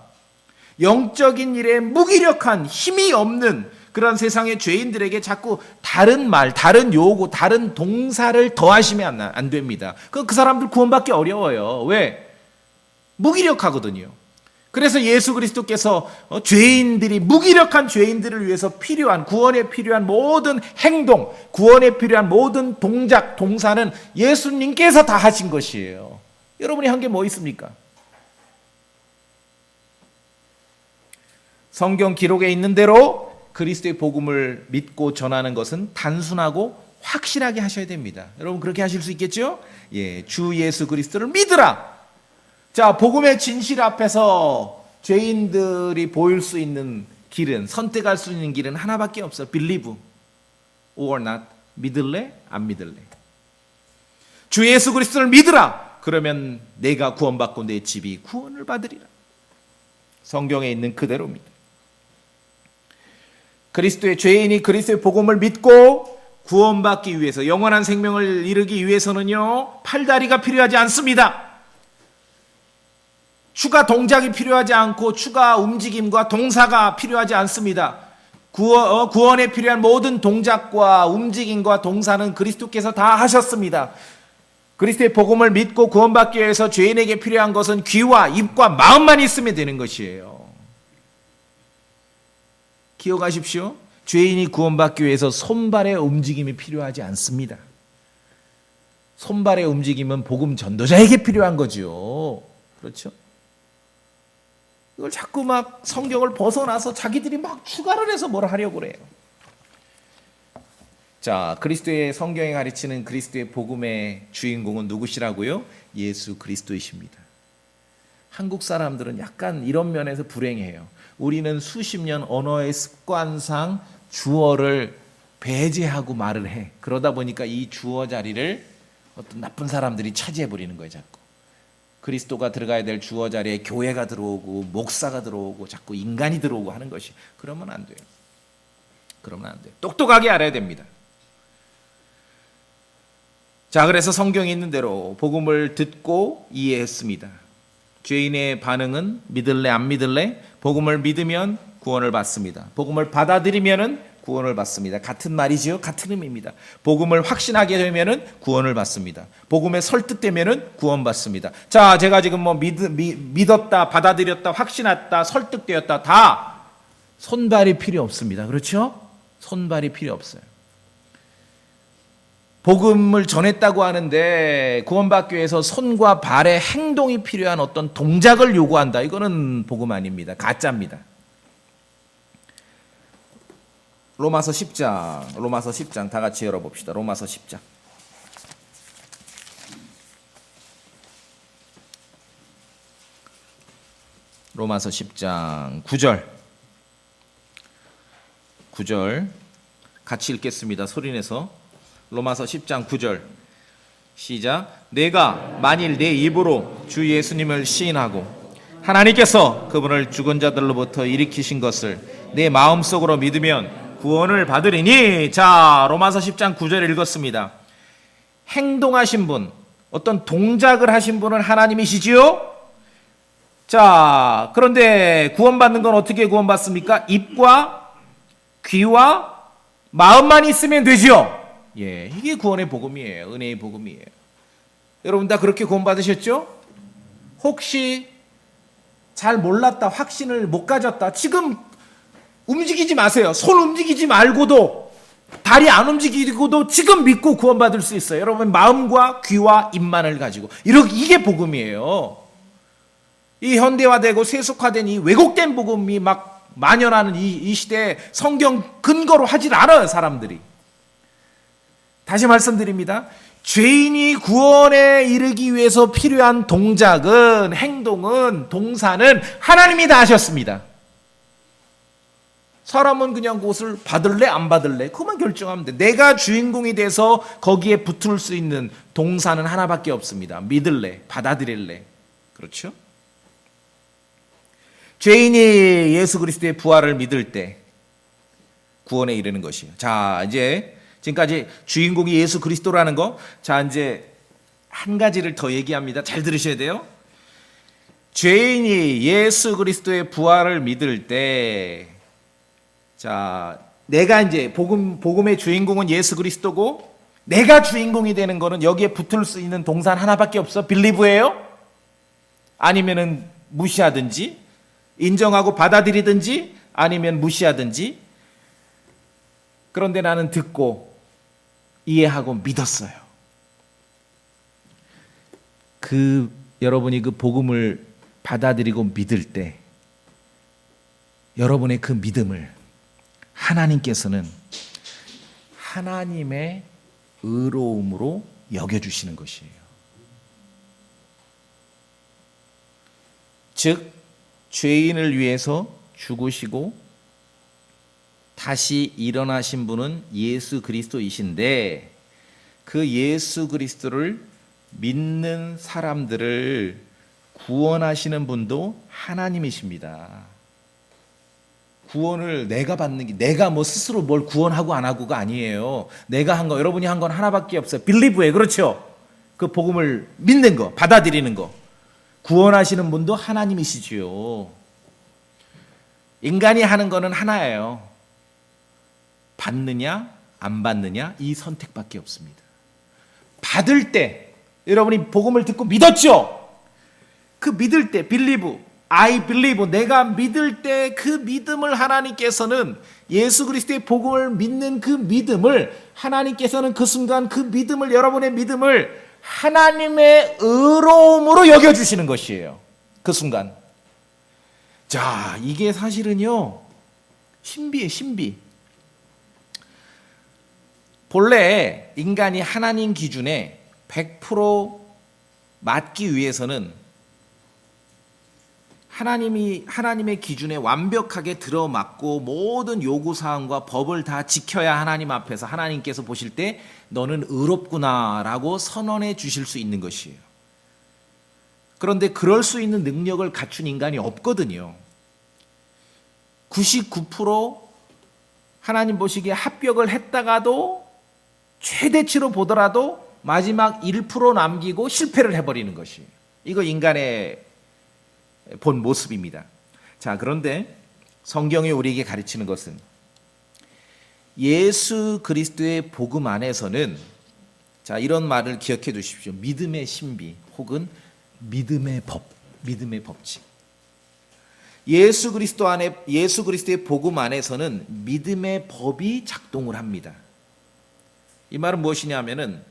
영적인 일에 무기력한, 힘이 없는 그런 세상의 죄인들에게 자꾸 다른 말, 다른 요구, 다른 동사를 더하시면 안 됩니다. 그 사람들 구원받기 어려워요. 왜? 무기력하거든요. 그래서 예수 그리스도께서 죄인들이, 무기력한 죄인들을 위해서 필요한, 구원에 필요한 모든 행동, 구원에 필요한 모든 동작, 동사는 예수님께서 다 하신 것이에요. 여러분이 한 게 뭐 있습니까? 성경 기록에 있는 대로 그리스도의 복음을 믿고 전하는 것은 단순하고 확실하게 하셔야 됩니다. 여러분 그렇게 하실 수 있겠죠? 예, 주 예수 그리스도를 믿으라. 자, 복음의 진실 앞에서 죄인들이 보일 수 있는 길은, 선택할 수 있는 길은 하나밖에 없어. believe or not. 믿을래? 안 믿을래? 주 예수 그리스도를 믿으라. 그러면 내가 구원받고 내 집이 구원을 받으리라. 성경에 있는 그대로입니다. 그리스도의 죄인이 그리스도의 복음을 믿고 구원받기 위해서, 영원한 생명을 이루기 위해서는요 팔다리가 필요하지 않습니다. 추가 동작이 필요하지 않고 추가 움직임과 동사가 필요하지 않습니다. 구원에 필요한 모든 동작과 움직임과 동사는 그리스도께서 다 하셨습니다. 그리스도의 복음을 믿고 구원받기 위해서 죄인에게 필요한 것은 귀와 입과 마음만 있으면 되는 것이에요. 기억하십시오. 죄인이 구원받기 위해서 손발의 움직임이 필요하지 않습니다. 손발의 움직임은 복음 전도자에게 필요한 거죠. 그렇죠? 이걸 자꾸 막 성경을 벗어나서 자기들이 막 추가를 해서 뭘 하려고 그래요. 자, 그리스도의, 성경에 가르치는 그리스도의 복음의 주인공은 누구시라고요? 예수 그리스도이십니다. 한국 사람들은 약간 이런 면에서 불행해요. 우리는 수십 년 언어의 습관상 주어를 배제하고 말을 해. 그러다 보니까 이 주어 자리를 어떤 나쁜 사람들이 차지해 버리는 거예요, 자꾸. 그리스도가 들어가야 될 주어 자리에 교회가 들어오고 목사가 들어오고 자꾸 인간이 들어오고 하는 것이, 그러면 안 돼요. 그러면 안 돼요. 똑똑하게 알아야 됩니다. 자, 그래서 성경에 있는 대로 복음을 듣고 이해했습니다. 죄인의 반응은 믿을래 안 믿을래? 복음을 믿으면 구원을 받습니다. 복음을 받아들이면은 구원을 받습니다. 같은 말이지요. 같은 의미입니다. 복음을 확신하게 되면은 구원을 받습니다. 복음에 설득되면은 구원받습니다. 자, 제가 지금 뭐 믿었다, 받아들였다, 확신했다, 설득되었다, 다 손발이 필요 없습니다. 그렇죠? 손발이 필요 없어요. 복음을 전했다고 하는데 구원받기 위해서 손과 발의 행동이 필요한 어떤 동작을 요구한다. 이거는 복음 아닙니다. 가짜입니다. 로마서 10장 다 같이 열어봅시다. 로마서 10장. 로마서 10장 9절 같이 읽겠습니다. 소리내서. 로마서 10장 9절 시작. 내가 만일 내 입으로 주 예수님을 시인하고 하나님께서 그분을 죽은 자들로부터 일으키신 것을 내 마음속으로 믿으면 구원을 받으리니. 자, 로마서 10장 9절 읽었습니다. 행동하신 분, 어떤 동작을 하신 분은 하나님이시지요? 자, 그런데 구원받는 건 어떻게 구원받습니까? 입과 귀와 마음만 있으면 되지요? 예, 이게 구원의 복음이에요. 은혜의 복음이에요. 여러분 다 그렇게 구원받으셨죠? 혹시 잘 몰랐다, 확신을 못 가졌다, 지금 움직이지 마세요. 손 움직이지 말고도, 다리 안 움직이고도 지금 믿고 구원받을 수 있어요. 여러분 마음과 귀와 입만을 가지고. 이게 복음이에요. 이 현대화되고 세속화된 이 왜곡된 복음이 막 만연하는 이 시대에 성경 근거로 하질 않아요, 사람들이. 다시 말씀드립니다. 죄인이 구원에 이르기 위해서 필요한 동작은, 행동은, 동사는 하나님이 다 하셨습니다. 사람은 그냥 그것을 받을래 안 받을래 그것만 결정하면 돼. 내가 주인공이 돼서 거기에 붙을 수 있는 동사는 하나밖에 없습니다. 믿을래, 받아들일래. 그렇죠? 죄인이 예수 그리스도의 부활을 믿을 때 구원에 이르는 것이에요. 자, 이제 지금까지 주인공이 예수 그리스도라는 거. 자, 이제 한 가지를 더 얘기합니다. 잘 들으셔야 돼요. 죄인이 예수 그리스도의 부활을 믿을 때, 자, 내가 이제 복음의 주인공은 예수 그리스도고, 내가 주인공이 되는 거는 여기에 붙을 수 있는 동사는 하나밖에 없어. 빌리브예요? 아니면은 무시하든지, 인정하고 받아들이든지, 아니면 무시하든지. 그런데 나는 듣고 이해하고 믿었어요. 여러분이 그 복음을 받아들이고 믿을 때 여러분의 그 믿음을 하나님께서는 하나님의 의로움으로 여겨주시는 것이에요. 즉 죄인을 위해서 죽으시고 다시 일어나신 분은 예수 그리스도이신데, 그 예수 그리스도를 믿는 사람들을 구원하시는 분도 하나님이십니다. 구원을 내가 받는 게, 내가 뭐 스스로 뭘 구원하고 안 하고가 아니에요. 내가 한 거, 여러분이 한 건 하나밖에 없어요. 빌리브에, 그렇죠? 그 복음을 믿는 거, 받아들이는 거. 구원하시는 분도 하나님이시지요. 인간이 하는 거는 하나예요. 받느냐 안 받느냐, 이 선택밖에 없습니다. 받을 때, 여러분이 복음을 듣고 믿었죠? 그 믿을 때, believe, I believe, 내가 믿을 때 그 믿음을 하나님께서는, 예수 그리스도의 복음을 믿는 그 믿음을 하나님께서는 그 순간 그 믿음을, 여러분의 믿음을 하나님의 의로움으로 여겨주시는 것이에요. 그 순간. 자, 이게 사실은요, 신비예요, 신비. 본래 인간이 하나님 기준에 100% 맞기 위해서는 하나님의 기준에 완벽하게 들어맞고 모든 요구사항과 법을 다 지켜야 하나님 앞에서 하나님께서 보실 때 너는 의롭구나라고 선언해 주실 수 있는 것이에요. 그런데 그럴 수 있는 능력을 갖춘 인간이 없거든요. 99% 하나님 보시기에 합격을 했다가도, 최대치로 보더라도 마지막 1% 남기고 실패를 해버리는 것이에요. 이거 인간의 본 모습입니다. 자, 그런데 성경이 우리에게 가르치는 것은 예수 그리스도의 복음 안에서는 자, 이런 말을 기억해 두십시오. 믿음의 신비 혹은 믿음의 법, 믿음의 법칙. 예수 그리스도의 복음 안에서는 믿음의 법이 작동을 합니다. 이 말은 무엇이냐면은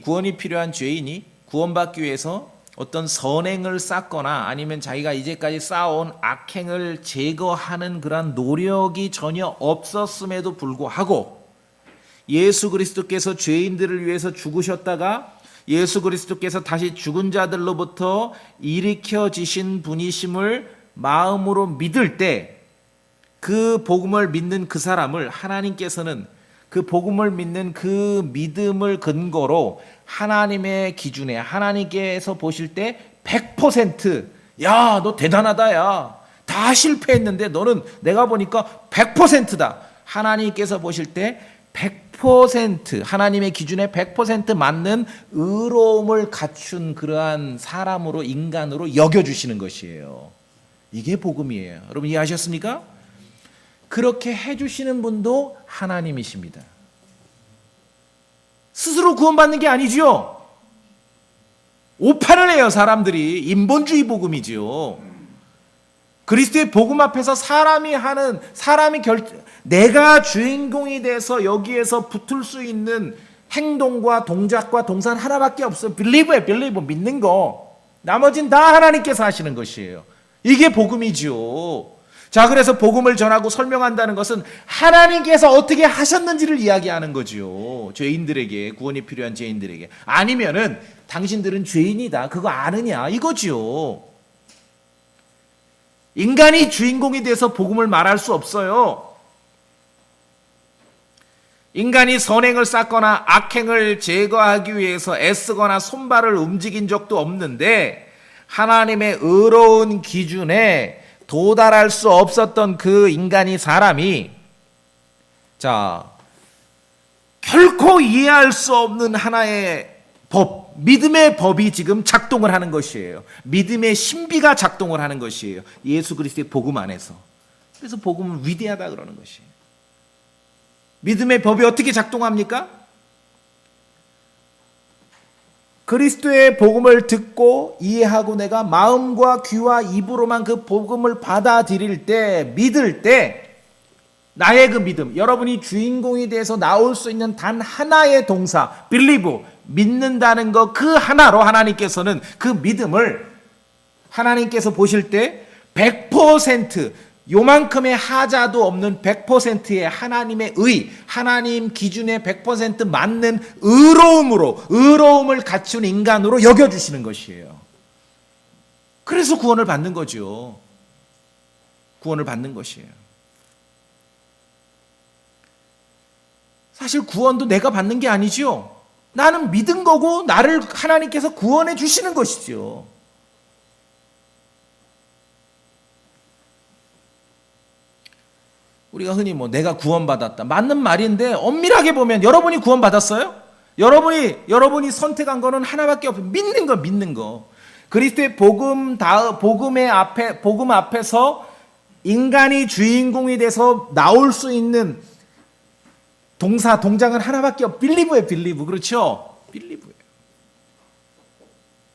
구원이 필요한 죄인이 구원받기 위해서 어떤 선행을 쌓거나 아니면 자기가 이제까지 쌓아온 악행을 제거하는 그런 노력이 전혀 없었음에도 불구하고 예수 그리스도께서 죄인들을 위해서 죽으셨다가 예수 그리스도께서 다시 죽은 자들로부터 일으켜지신 분이심을 마음으로 믿을 때 그 복음을 믿는 그 사람을 하나님께서는 그 복음을 믿는 그 믿음을 근거로 하나님의 기준에 하나님께서 보실 때 100% 야, 너 대단하다 야. 다 실패했는데 너는 내가 보니까 100%다. 하나님께서 보실 때 100% 하나님의 기준에 100% 맞는 의로움을 갖춘 그러한 사람으로 인간으로 여겨주시는 것이에요. 이게 복음이에요. 여러분 이해하셨습니까? 그렇게 해주시는 분도 하나님이십니다. 스스로 구원받는 게 아니죠. 오판을 해요. 사람들이 인본주의 복음이지요. 그리스도의 복음 앞에서 내가 주인공이 돼서 여기에서 붙을 수 있는 행동과 동작과 동사는 하나밖에 없어요. believe, 믿는 거. 나머진 다 하나님께서 하시는 것이에요. 이게 복음이지요. 자, 그래서 복음을 전하고 설명한다는 것은 하나님께서 어떻게 하셨는지를 이야기하는 거지요. 죄인들에게, 구원이 필요한 죄인들에게. 아니면은 당신들은 죄인이다. 그거 아느냐? 이거지요. 인간이 주인공이 돼서 복음을 말할 수 없어요. 인간이 선행을 쌓거나 악행을 제거하기 위해서 애쓰거나 손발을 움직인 적도 없는데 하나님의 의로운 기준에 도달할 수 없었던 그 사람이 결코 이해할 수 없는 하나의 법, 믿음의 법이 지금 작동을 하는 것이에요. 믿음의 신비가 작동을 하는 것이에요. 예수 그리스도의 복음 안에서. 그래서 복음은 위대하다 그러는 것이에요. 믿음의 법이 어떻게 작동합니까? 그리스도의 복음을 듣고 이해하고 내가 마음과 귀와 입으로만 그 복음을 받아들일 때, 믿을 때 나의 그 믿음, 여러분이 주인공이 돼서 나올 수 있는 단 하나의 동사, believe, 믿는다는 것 그 하나로 하나님께서는 그 믿음을 하나님께서 보실 때 100% 요만큼의 하자도 없는 100%의 하나님의 하나님 기준에 100% 맞는 의로움을 갖춘 인간으로 여겨주시는 것이에요. 그래서 구원을 받는 거죠. 구원을 받는 것이에요. 사실 구원도 내가 받는 게 아니죠. 나는 믿은 거고 나를 하나님께서 구원해 주시는 것이죠. 우리가 흔히 내가 구원받았다. 맞는 말인데 엄밀하게 보면 여러분이 구원받았어요? 여러분이 선택한 거는 하나밖에 없어요. 믿는 거. 그리스도의 복음 앞에서 인간이 주인공이 돼서 나올 수 있는 동작은 하나밖에 없어요. believe. 그렇죠? believe예요.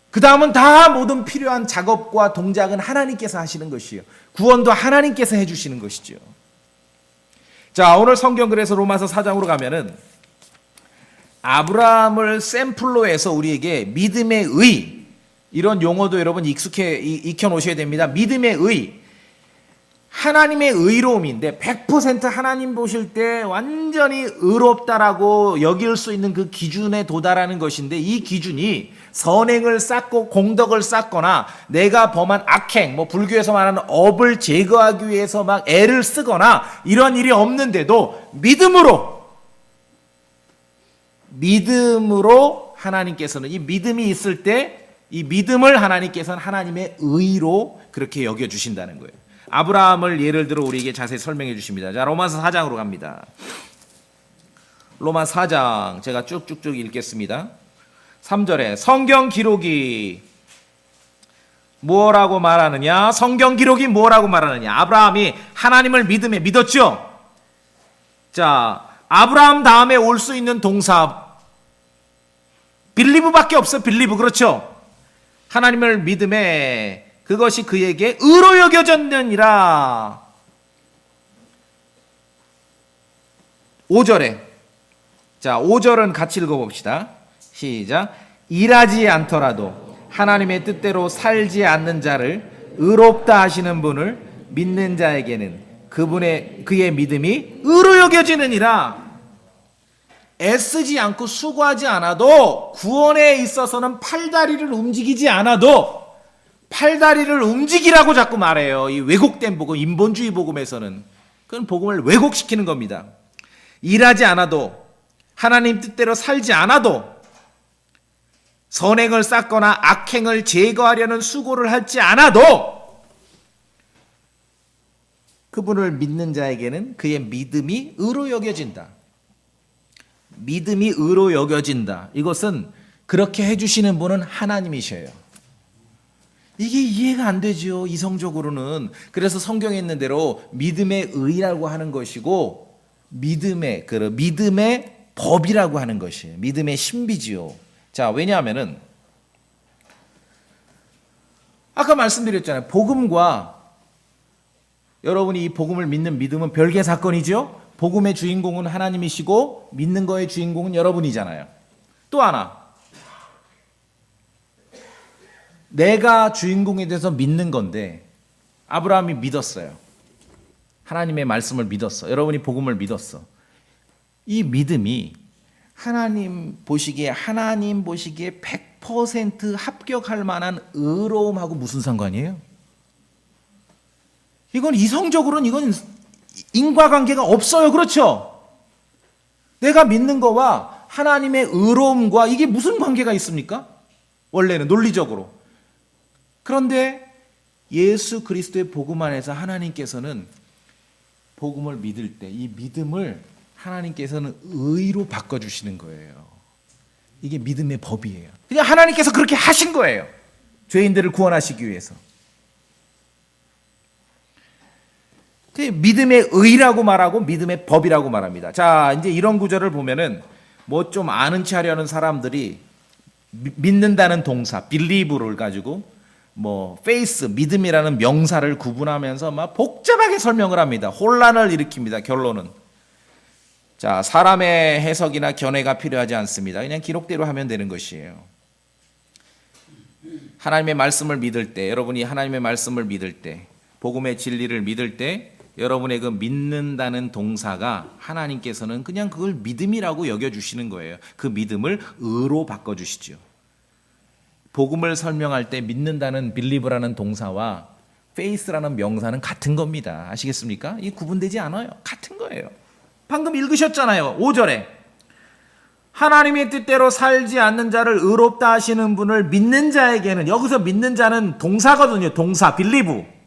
그 다음은 다 모든 필요한 작업과 동작은 하나님께서 하시는 것이에요. 구원도 하나님께서 해주시는 것이죠. 자, 오늘 성경 그래서 로마서 4장으로 가면은 아브라함을 샘플로 해서 우리에게 믿음의 의, 이런 용어도 여러분 익혀 놓으셔야 됩니다. 믿음의 의, 하나님의 의로움인데 100% 하나님 보실 때 완전히 의롭다라고 여길 수 있는 그 기준에 도달하는 것인데, 이 기준이 선행을 쌓고 공덕을 쌓거나 내가 범한 악행, 불교에서 말하는 업을 제거하기 위해서 막 애를 쓰거나 이런 일이 없는데도 믿음으로 하나님께서는 이 믿음이 있을 때 이 믿음을 하나님께서는 하나님의 의로 그렇게 여겨주신다는 거예요. 아브라함을 예를 들어 우리에게 자세히 설명해 주십니다. 자, 로마서 4장으로 갑니다. 로마 4장 제가 쭉쭉쭉 읽겠습니다. 3절에 성경 기록이 뭐라고 말하느냐? 성경 기록이 뭐라고 말하느냐? 아브라함이 하나님을 믿었죠? 자, 아브라함 다음에 올 수 있는 동사 빌리브밖에 없어. 빌리브. 그렇죠? 하나님을 믿음에 그것이 그에게 의로 여겨졌느니라. 5절에 자, 5절은 같이 읽어봅시다. 시작. 일하지 않더라도 하나님의 뜻대로 살지 않는 자를 의롭다 하시는 분을 믿는 자에게는 그의 믿음이 의로 여겨지느니라. 애쓰지 않고 수고하지 않아도, 구원에 있어서는 팔다리를 움직이지 않아도, 팔다리를 움직이라고 자꾸 말해요. 이 왜곡된 복음, 인본주의 복음에서는. 그건 복음을 왜곡시키는 겁니다. 일하지 않아도, 하나님 뜻대로 살지 않아도, 선행을 쌓거나 악행을 제거하려는 수고를 하지 않아도 그분을 믿는 자에게는 그의 믿음이 의로 여겨진다. 믿음이 의로 여겨진다. 이것은 그렇게 해주시는 분은 하나님이셔요. 이게 이해가 안 되죠, 이성적으로는. 그래서 성경에 있는 대로 믿음의 의라고 하는 것이고 믿음의 법이라고 하는 것이에요. 믿음의 신비지요. 자, 왜냐하면은 아까 말씀드렸잖아요. 복음과 여러분이 이 복음을 믿는 믿음은 별개 사건이죠. 복음의 주인공은 하나님이시고 믿는 거의 주인공은 여러분이잖아요. 또 하나, 내가 주인공이 돼서 믿는 건데 아브라함이 믿었어요. 하나님의 말씀을 믿었어. 여러분이 복음을 믿었어. 이 믿음이 하나님 보시기에 100% 합격할 만한 의로움하고 무슨 상관이에요? 이건 이성적으로는 이건 인과관계가 없어요. 그렇죠? 내가 믿는 거와 하나님의 의로움과 이게 무슨 관계가 있습니까? 원래는 논리적으로. 그런데 예수 그리스도의 복음 안에서 하나님께서는 복음을 믿을 때 이 믿음을 하나님께서는 의로 바꿔주시는 거예요. 이게 믿음의 법이에요. 그냥 하나님께서 그렇게 하신 거예요. 죄인들을 구원하시기 위해서. 믿음의 의라고 말하고 믿음의 법이라고 말합니다. 자, 이제 이런 구절을 보면은 뭐 좀 아는 체 하려는 사람들이 믿는다는 동사, believe를 가지고 뭐 faith, 믿음이라는 명사를 구분하면서 막 복잡하게 설명을 합니다. 혼란을 일으킵니다. 결론은. 자, 사람의 해석이나 견해가 필요하지 않습니다. 그냥 기록대로 하면 되는 것이에요. 하나님의 말씀을 믿을 때, 여러분이 하나님의 말씀을 믿을 때, 복음의 진리를 믿을 때 여러분의 그 믿는다는 동사가 하나님께서는 그냥 그걸 믿음이라고 여겨주시는 거예요. 그 믿음을 의로 바꿔주시죠. 복음을 설명할 때 믿는다는 believe라는 동사와 faith라는 명사는 같은 겁니다. 아시겠습니까? 이 구분되지 않아요. 같은 거예요. 방금 읽으셨잖아요. 5절에 하나님의 뜻대로 살지 않는 자를 의롭다 하시는 분을 믿는 자에게는, 여기서 믿는 자는 동사거든요. 동사, believe.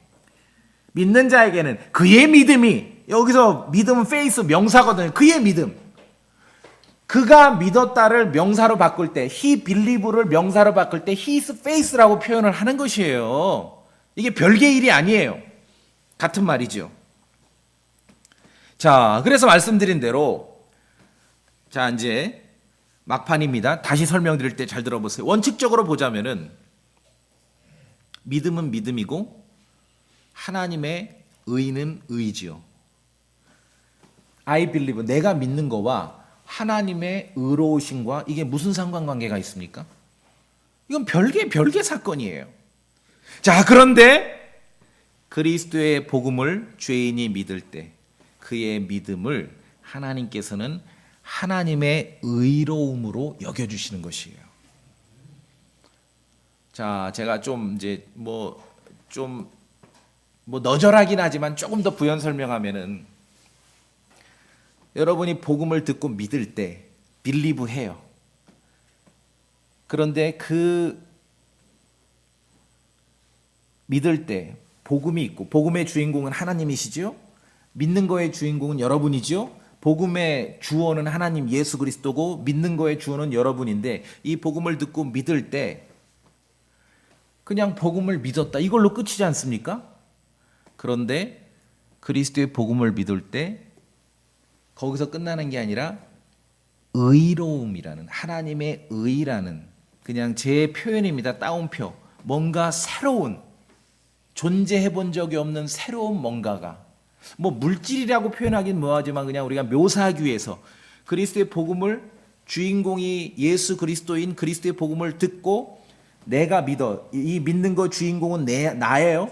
믿는 자에게는 그의 믿음이, 여기서 믿음은 faith 명사거든요. 그의 믿음. 그가 믿었다를 명사로 바꿀 때, he believe를 명사로 바꿀 때 his faith라고 표현을 하는 것이에요. 이게 별개의 일이 아니에요. 같은 말이죠. 자, 그래서 말씀드린 대로, 자, 이제 막판입니다. 다시 설명드릴 때 잘 들어보세요. 원칙적으로 보자면은 믿음은 믿음이고 하나님의 의는 의지요. I believe, 내가 믿는 거와 하나님의 의로우심과 이게 무슨 상관관계가 있습니까? 이건 별개 사건이에요. 자, 그런데 그리스도의 복음을 죄인이 믿을 때 그의 믿음을 하나님께서는 하나님의 의로움으로 여겨주시는 것이에요. 자, 제가 좀 이제 너절하긴 하지만 조금 더 부연 설명하면은, 여러분이 복음을 듣고 믿을 때 빌리브 해요. 그런데 그 믿을 때 복음이 있고, 복음의 주인공은 하나님이시죠. 믿는 거의 주인공은 여러분이죠. 복음의 주어는 하나님 예수 그리스도고 믿는 거의 주어는 여러분인데, 이 복음을 듣고 믿을 때 그냥 복음을 믿었다, 이걸로 끝이지 않습니까? 그런데 그리스도의 복음을 믿을 때 거기서 끝나는 게 아니라 의로움이라는, 하나님의 의라는, 그냥 제 표현입니다. 따옴표. 뭔가 새로운, 존재해 본 적이 없는 새로운 뭔가가, 뭐 물질이라고 표현하긴 뭐하지만 그냥 우리가 묘사하기 위해서 그리스도의 복음을, 주인공이 예수 그리스도인 그리스도의 복음을 듣고 내가 믿어, 이 믿는 거 주인공은 나예요.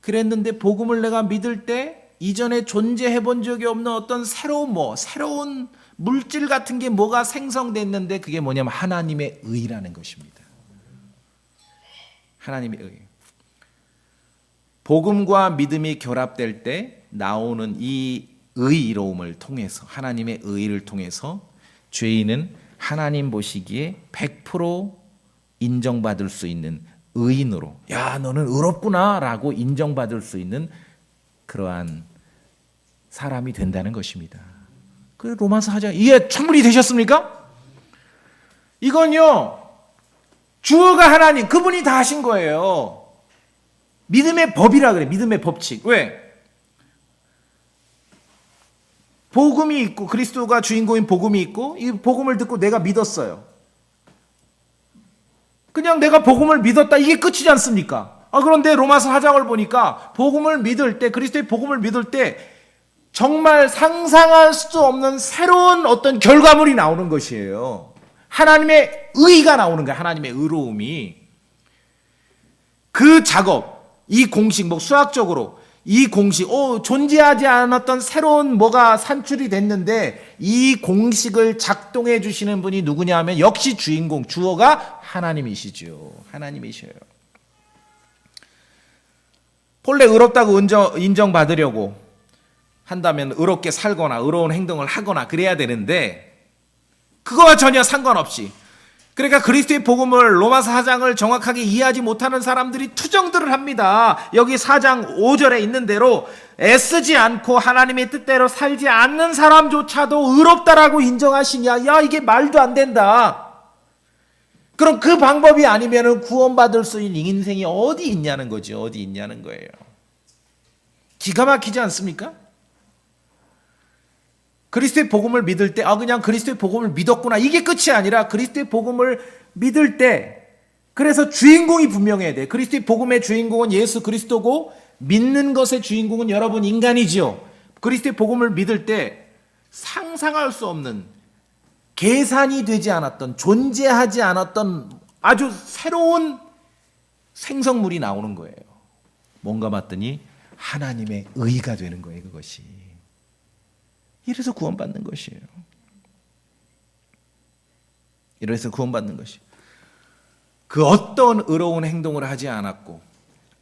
그랬는데 복음을 내가 믿을 때 이전에 존재해 본 적이 없는 어떤 새로운 물질 같은 게 뭐가 생성됐는데, 그게 뭐냐면 하나님의 의라는 것입니다. 하나님의 의. 복음과 믿음이 결합될 때 나오는 이 의로움을 통해서, 하나님의 의를 통해서 죄인은 하나님 보시기에 100% 인정받을 수 있는 의인으로, 야 너는 의롭구나 라고 인정받을 수 있는 그러한 사람이 된다는 것입니다. 그 로마서 4장 이해 충분히 되셨습니까? 이건요, 주어가 하나님, 그분이 다 하신 거예요. 믿음의 법이라 그래. 믿음의 법칙. 왜? 복음이 있고, 그리스도가 주인공인 복음이 있고, 이 복음을 듣고 내가 믿었어요. 그냥 내가 복음을 믿었다, 이게 끝이지 않습니까? 그런데 로마서 4장을 보니까 복음을 믿을 때, 그리스도의 복음을 믿을 때 정말 상상할 수 없는 새로운 어떤 결과물이 나오는 것이에요. 하나님의 의가 나오는 거예요. 하나님의 의로움이. 그 작업, 이 공식, 뭐 수학적으로 이 공식, 존재하지 않았던 새로운 뭐가 산출이 됐는데, 이 공식을 작동해 주시는 분이 누구냐 하면 역시 주인공, 주어가 하나님이시죠. 하나님이셔요. 본래 의롭다고 인정받으려고 한다면 의롭게 살거나 의로운 행동을 하거나 그래야 되는데, 그거와 전혀 상관없이, 그러니까 그리스도의 복음을, 로마서 4장을 정확하게 이해하지 못하는 사람들이 투정들을 합니다. 여기 4장 5절에 있는 대로 애쓰지 않고 하나님의 뜻대로 살지 않는 사람조차도 의롭다라고 인정하시냐? 야, 이게 말도 안 된다. 그럼 그 방법이 아니면 구원받을 수 있는 인생이 어디 있냐는 거죠. 어디 있냐는 거예요. 기가 막히지 않습니까? 그리스도의 복음을 믿을 때 그냥 그리스도의 복음을 믿었구나, 이게 끝이 아니라 그리스도의 복음을 믿을 때, 그래서 주인공이 분명해야 돼. 그리스도의 복음의 주인공은 예수 그리스도고 믿는 것의 주인공은 여러분 인간이지요. 그리스도의 복음을 믿을 때 상상할 수 없는, 계산이 되지 않았던, 존재하지 않았던 아주 새로운 생성물이 나오는 거예요. 뭔가 봤더니 하나님의 의가 되는 거예요. 그것이. 이래서 구원받는 것이에요. 이래서 구원받는 것이. 그 어떤 의로운 행동을 하지 않았고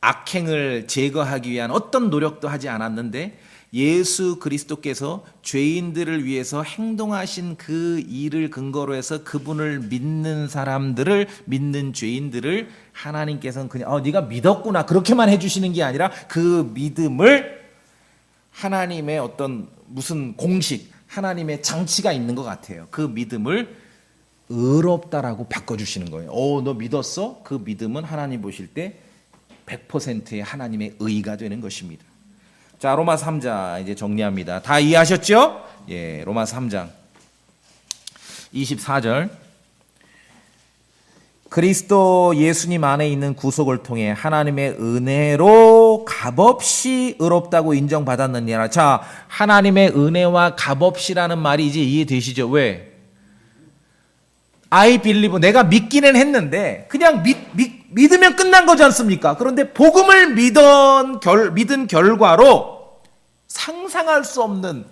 악행을 제거하기 위한 어떤 노력도 하지 않았는데, 예수 그리스도께서 죄인들을 위해서 행동하신 그 일을 근거로 해서 그분을 믿는 사람들을, 믿는 죄인들을 하나님께서는 그냥 네가 믿었구나 그렇게만 해주시는 게 아니라, 그 믿음을 하나님의 어떤 무슨 공식, 하나님의 장치가 있는 것 같아요. 그 믿음을 의롭다라고 바꿔주시는 거예요. 너 믿었어? 그 믿음은 하나님 보실 때 100%의 하나님의 의가 되는 것입니다. 자, 로마서 3장 이제 정리합니다. 다 이해하셨죠? 예, 로마서 3장 24절. 그리스도 예수님 안에 있는 구속을 통해 하나님의 은혜로 값없이 의롭다고 인정받았느니라. 자, 하나님의 은혜와 값없이라는 말이 이제 이해되시죠? 왜? I believe, 내가 믿기는 했는데 그냥 믿으면 끝난 거지 않습니까? 그런데 복음을 믿은 결과로 상상할 수 없는,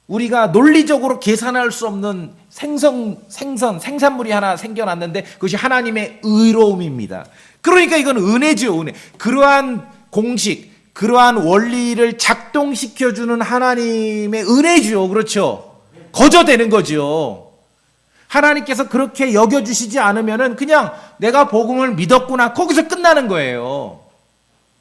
우리가 논리적으로 계산할 수 없는 생산물이 하나 생겨났는데, 그것이 하나님의 의로움입니다. 그러니까 이건 은혜죠, 은혜. 그러한 공식, 그러한 원리를 작동시켜주는 하나님의 은혜죠. 그렇죠? 거저되는 거죠. 하나님께서 그렇게 여겨주시지 않으면은 그냥 내가 복음을 믿었구나, 거기서 끝나는 거예요.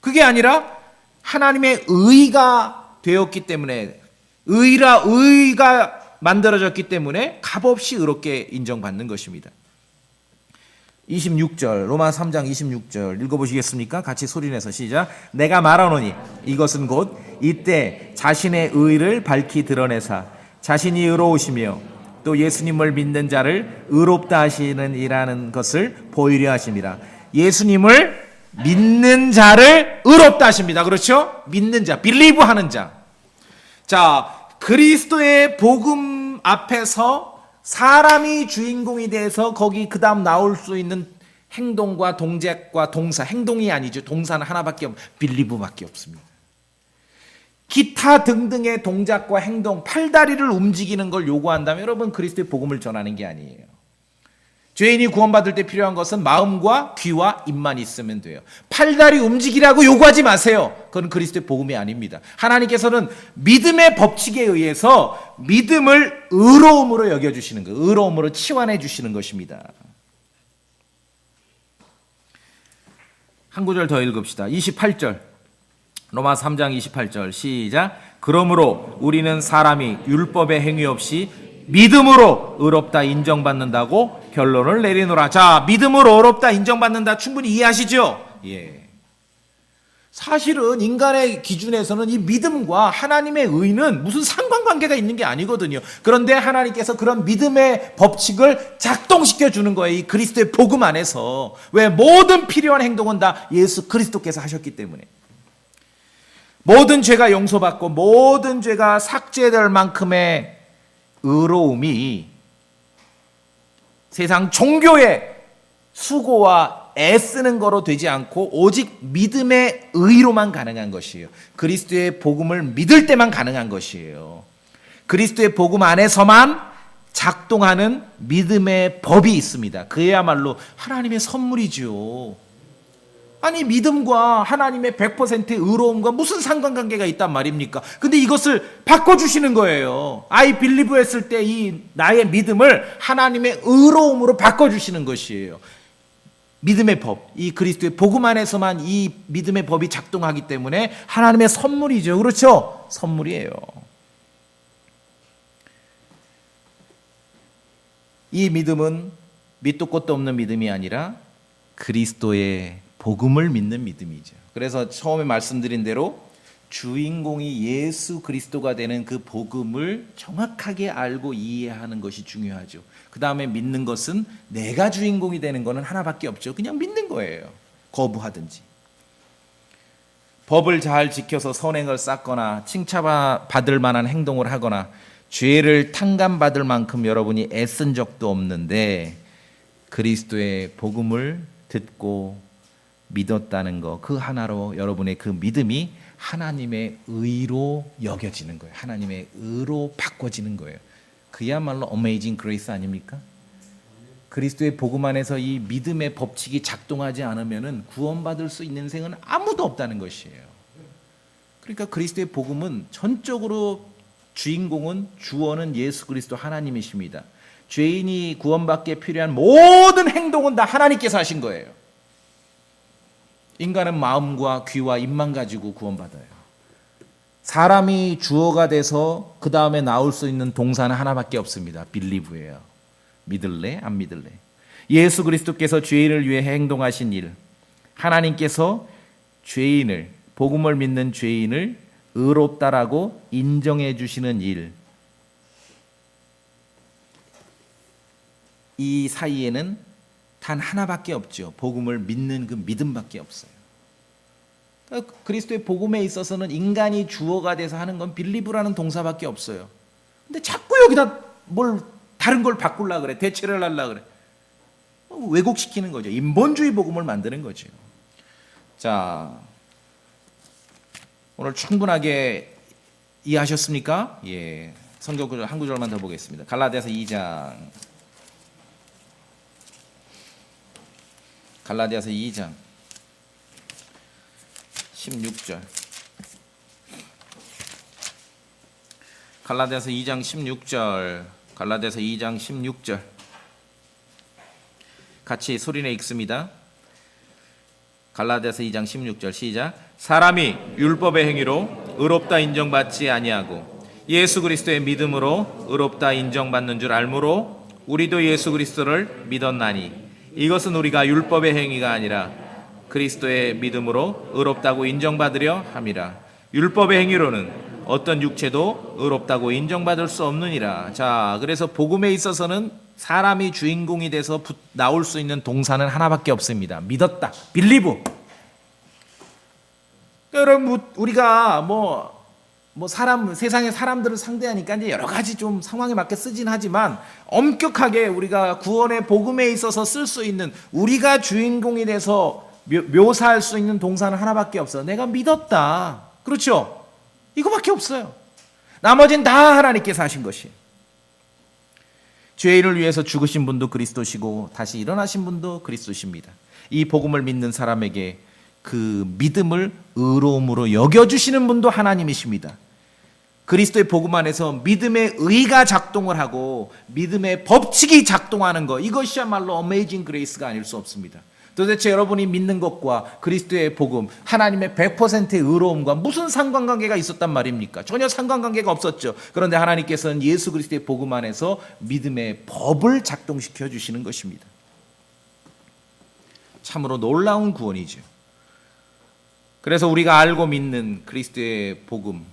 그게 아니라 하나님의 의가 되었기 때문에, 의가 만들어졌기 때문에 값없이 의롭게 인정받는 것입니다. 26절, 로마 3장 26절 읽어보시겠습니까? 같이 소리내서 시작. 내가 말하노니 이것은 곧 이때 자신의 의를 밝히 드러내사 자신이 의로우시며 또 예수님을 믿는 자를 의롭다 하시는 이라는 것을 보이려 하십니다. 예수님을 믿는 자를 의롭다 하십니다. 그렇죠? 믿는 자, 빌리브 하는 자. 자, 그리스도의 복음 앞에서 사람이 주인공이 돼서 거기 그 다음 나올 수 있는 행동과 동작과 동사, 행동이 아니죠. 동사는 하나밖에 빌리브밖에 없습니다. 기타 등등의 동작과 행동, 팔다리를 움직이는 걸 요구한다면 여러분 그리스도의 복음을 전하는 게 아니에요. 죄인이 구원받을 때 필요한 것은 마음과 귀와 입만 있으면 돼요. 팔다리 움직이라고 요구하지 마세요. 그건 그리스도의 복음이 아닙니다. 하나님께서는 믿음의 법칙에 의해서 믿음을 의로움으로 여겨주시는 거예요. 의로움으로 치환해 주시는 것입니다. 한 구절 더 읽읍시다. 28절. 로마 3장 28절 시작. 그러므로 우리는 사람이 율법의 행위 없이 믿음으로 의롭다 인정받는다고 결론을 내리노라. 자, 믿음으로 의롭다 인정받는다 충분히 이해하시죠? 예. 사실은 인간의 기준에서는 이 믿음과 하나님의 의는 무슨 상관관계가 있는 게 아니거든요. 그런데 하나님께서 그런 믿음의 법칙을 작동시켜 주는 거예요. 이 그리스도의 복음 안에서. 왜? 모든 필요한 행동은 다 예수 그리스도께서 하셨기 때문에. 모든 죄가 용서받고 모든 죄가 삭제될 만큼의 의로움이 세상 종교의 수고와 애쓰는 거로 되지 않고 오직 믿음의 의로만 가능한 것이에요. 그리스도의 복음을 믿을 때만 가능한 것이에요. 그리스도의 복음 안에서만 작동하는 믿음의 법이 있습니다. 그야말로 하나님의 선물이죠. 아니 믿음과 하나님의 100%의 의로움과 무슨 상관관계가 있단 말입니까? 근데 이것을 바꿔주시는 거예요. I believe 했을 때 이 나의 믿음을 하나님의 의로움으로 바꿔주시는 것이에요. 믿음의 법, 이 그리스도의 복음 안에서만 이 믿음의 법이 작동하기 때문에 하나님의 선물이죠. 그렇죠? 선물이에요. 이 믿음은 밑도 끝도 없는 믿음이 아니라 그리스도의 복음을 믿는 믿음이죠. 그래서 처음에 말씀드린 대로 주인공이 예수 그리스도가 되는 그 복음을 정확하게 알고 이해하는 것이 중요하죠. 그 다음에 믿는 것은 내가 주인공이 되는 것은 하나밖에 없죠. 그냥 믿는 거예요. 거부하든지. 법을 잘 지켜서 선행을 쌓거나 칭찬받을 만한 행동을 하거나 죄를 탕감받을 만큼 여러분이 애쓴 적도 없는데 그리스도의 복음을 듣고 믿었다는 거, 그 하나로 여러분의 그 믿음이 하나님의 의로 여겨지는 거예요. 하나님의 의로 바꿔지는 거예요. 그야말로 어메이징 그레이스 아닙니까? 그리스도의 복음 안에서 이 믿음의 법칙이 작동하지 않으면 구원받을 수 있는 생은 아무도 없다는 것이에요. 그러니까 그리스도의 복음은 전적으로 주인공은 주어는 예수 그리스도 하나님이십니다. 죄인이 구원받기에 필요한 모든 행동은 다 하나님께서 하신 거예요. 인간은 마음과 귀와 입만 가지고 구원받아요. 사람이 주어가 돼서 그 다음에 나올 수 있는 동사는 하나밖에 없습니다. believe예요. 믿을래? 안 믿을래? 예수 그리스도께서 죄인을 위해 행동하신 일, 하나님께서 죄인을, 복음을 믿는 죄인을 의롭다라고 인정해 주시는 일, 이 사이에는 단 하나밖에 없죠. 복음을 믿는 그 믿음밖에 없어요. 그러니까 그리스도의 복음에 있어서는 인간이 주어가 돼서 하는 건 빌리브라는 동사밖에 없어요. 근데 자꾸 여기다 뭘 다른 걸 바꾸려고 그래. 대체를 하려고 그래. 왜곡시키는 거죠. 인본주의 복음을 만드는 거죠. 자, 오늘 충분하게 이해하셨습니까? 예. 성경 구절 한 구절만 더 보겠습니다. 갈라디아서 2장. 갈라디아서 2장 16절. 갈라디아서 2장 16절. 갈라디아서 2장 16절. 같이 소리내 읽습니다. 갈라디아서 2장 16절 시작. 사람이 율법의 행위로 의롭다 인정받지 아니하고 예수 그리스도의 믿음으로 의롭다 인정받는 줄 알므로 우리도 예수 그리스도를 믿었나니 이것은 우리가 율법의 행위가 아니라 그리스도의 믿음으로 의롭다고 인정받으려 함이라. 율법의 행위로는 어떤 육체도 의롭다고 인정받을 수 없느니라. 자, 그래서 복음에 있어서는 사람이 주인공이 돼서 나올 수 있는 동사는 하나밖에 없습니다. 믿었다. believe. 여러분, 우리가 세상의 사람들을 상대하니까 이제 여러 가지 좀 상황에 맞게 쓰진 하지만 엄격하게 우리가 구원의 복음에 있어서 쓸 수 있는, 우리가 주인공이 돼서 묘사할 수 있는 동사는 하나밖에 없어. 내가 믿었다. 그렇죠? 이거밖에 없어요. 나머지는 다 하나님께서 하신 것이에요. 죄인을 위해서 죽으신 분도 그리스도시고 다시 일어나신 분도 그리스도십니다. 이 복음을 믿는 사람에게 그 믿음을 의로움으로 여겨주시는 분도 하나님이십니다. 그리스도의 복음 안에서 믿음의 의가 작동을 하고 믿음의 법칙이 작동하는 것, 이것이야말로 어메이징 그레이스가 아닐 수 없습니다. 도대체 여러분이 믿는 것과 그리스도의 복음, 하나님의 100%의 의로움과 무슨 상관관계가 있었단 말입니까? 전혀 상관관계가 없었죠. 그런데 하나님께서는 예수 그리스도의 복음 안에서 믿음의 법을 작동시켜 주시는 것입니다. 참으로 놀라운 구원이죠. 그래서 우리가 알고 믿는 그리스도의 복음,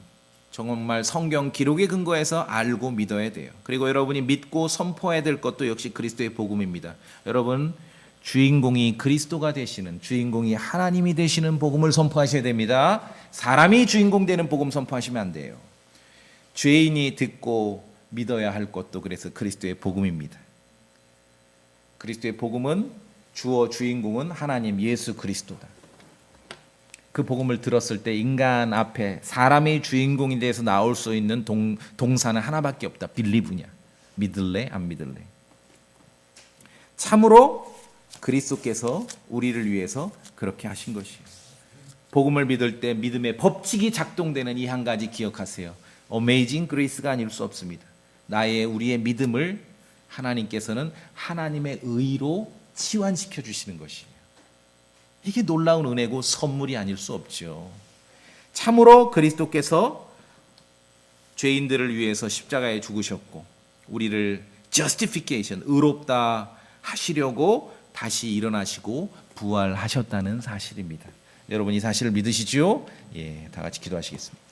정말 성경 기록에 근거해서 알고 믿어야 돼요. 그리고 여러분이 믿고 선포해야 될 것도 역시 그리스도의 복음입니다. 여러분, 주인공이 그리스도가 되시는, 주인공이 하나님이 되시는 복음을 선포하셔야 됩니다. 사람이 주인공 되는 복음 선포하시면 안 돼요. 죄인이 듣고 믿어야 할 것도 그래서 그리스도의 복음입니다. 그리스도의 복음은 주인공은 하나님 예수 그리스도다. 그 복음을 들었을 때 인간 앞에 사람의 주인공이 돼서 나올 수 있는 동사는 하나밖에 없다. believe냐? 믿을래? 안 믿을래? 참으로 그리스도께서 우리를 위해서 그렇게 하신 것이에요. 복음을 믿을 때 믿음의 법칙이 작동되는 이 한 가지 기억하세요. 어메이징 그레이스가 아닐 수 없습니다. 우리의 믿음을 하나님께서는 하나님의 의로 치환시켜 주시는 것이에요. 이게 놀라운 은혜고 선물이 아닐 수 없죠. 참으로 그리스도께서 죄인들을 위해서 십자가에 죽으셨고 우리를 justification, 의롭다 하시려고 다시 일어나시고 부활하셨다는 사실입니다. 여러분 이 사실을 믿으시죠? 다 같이 기도하시겠습니다.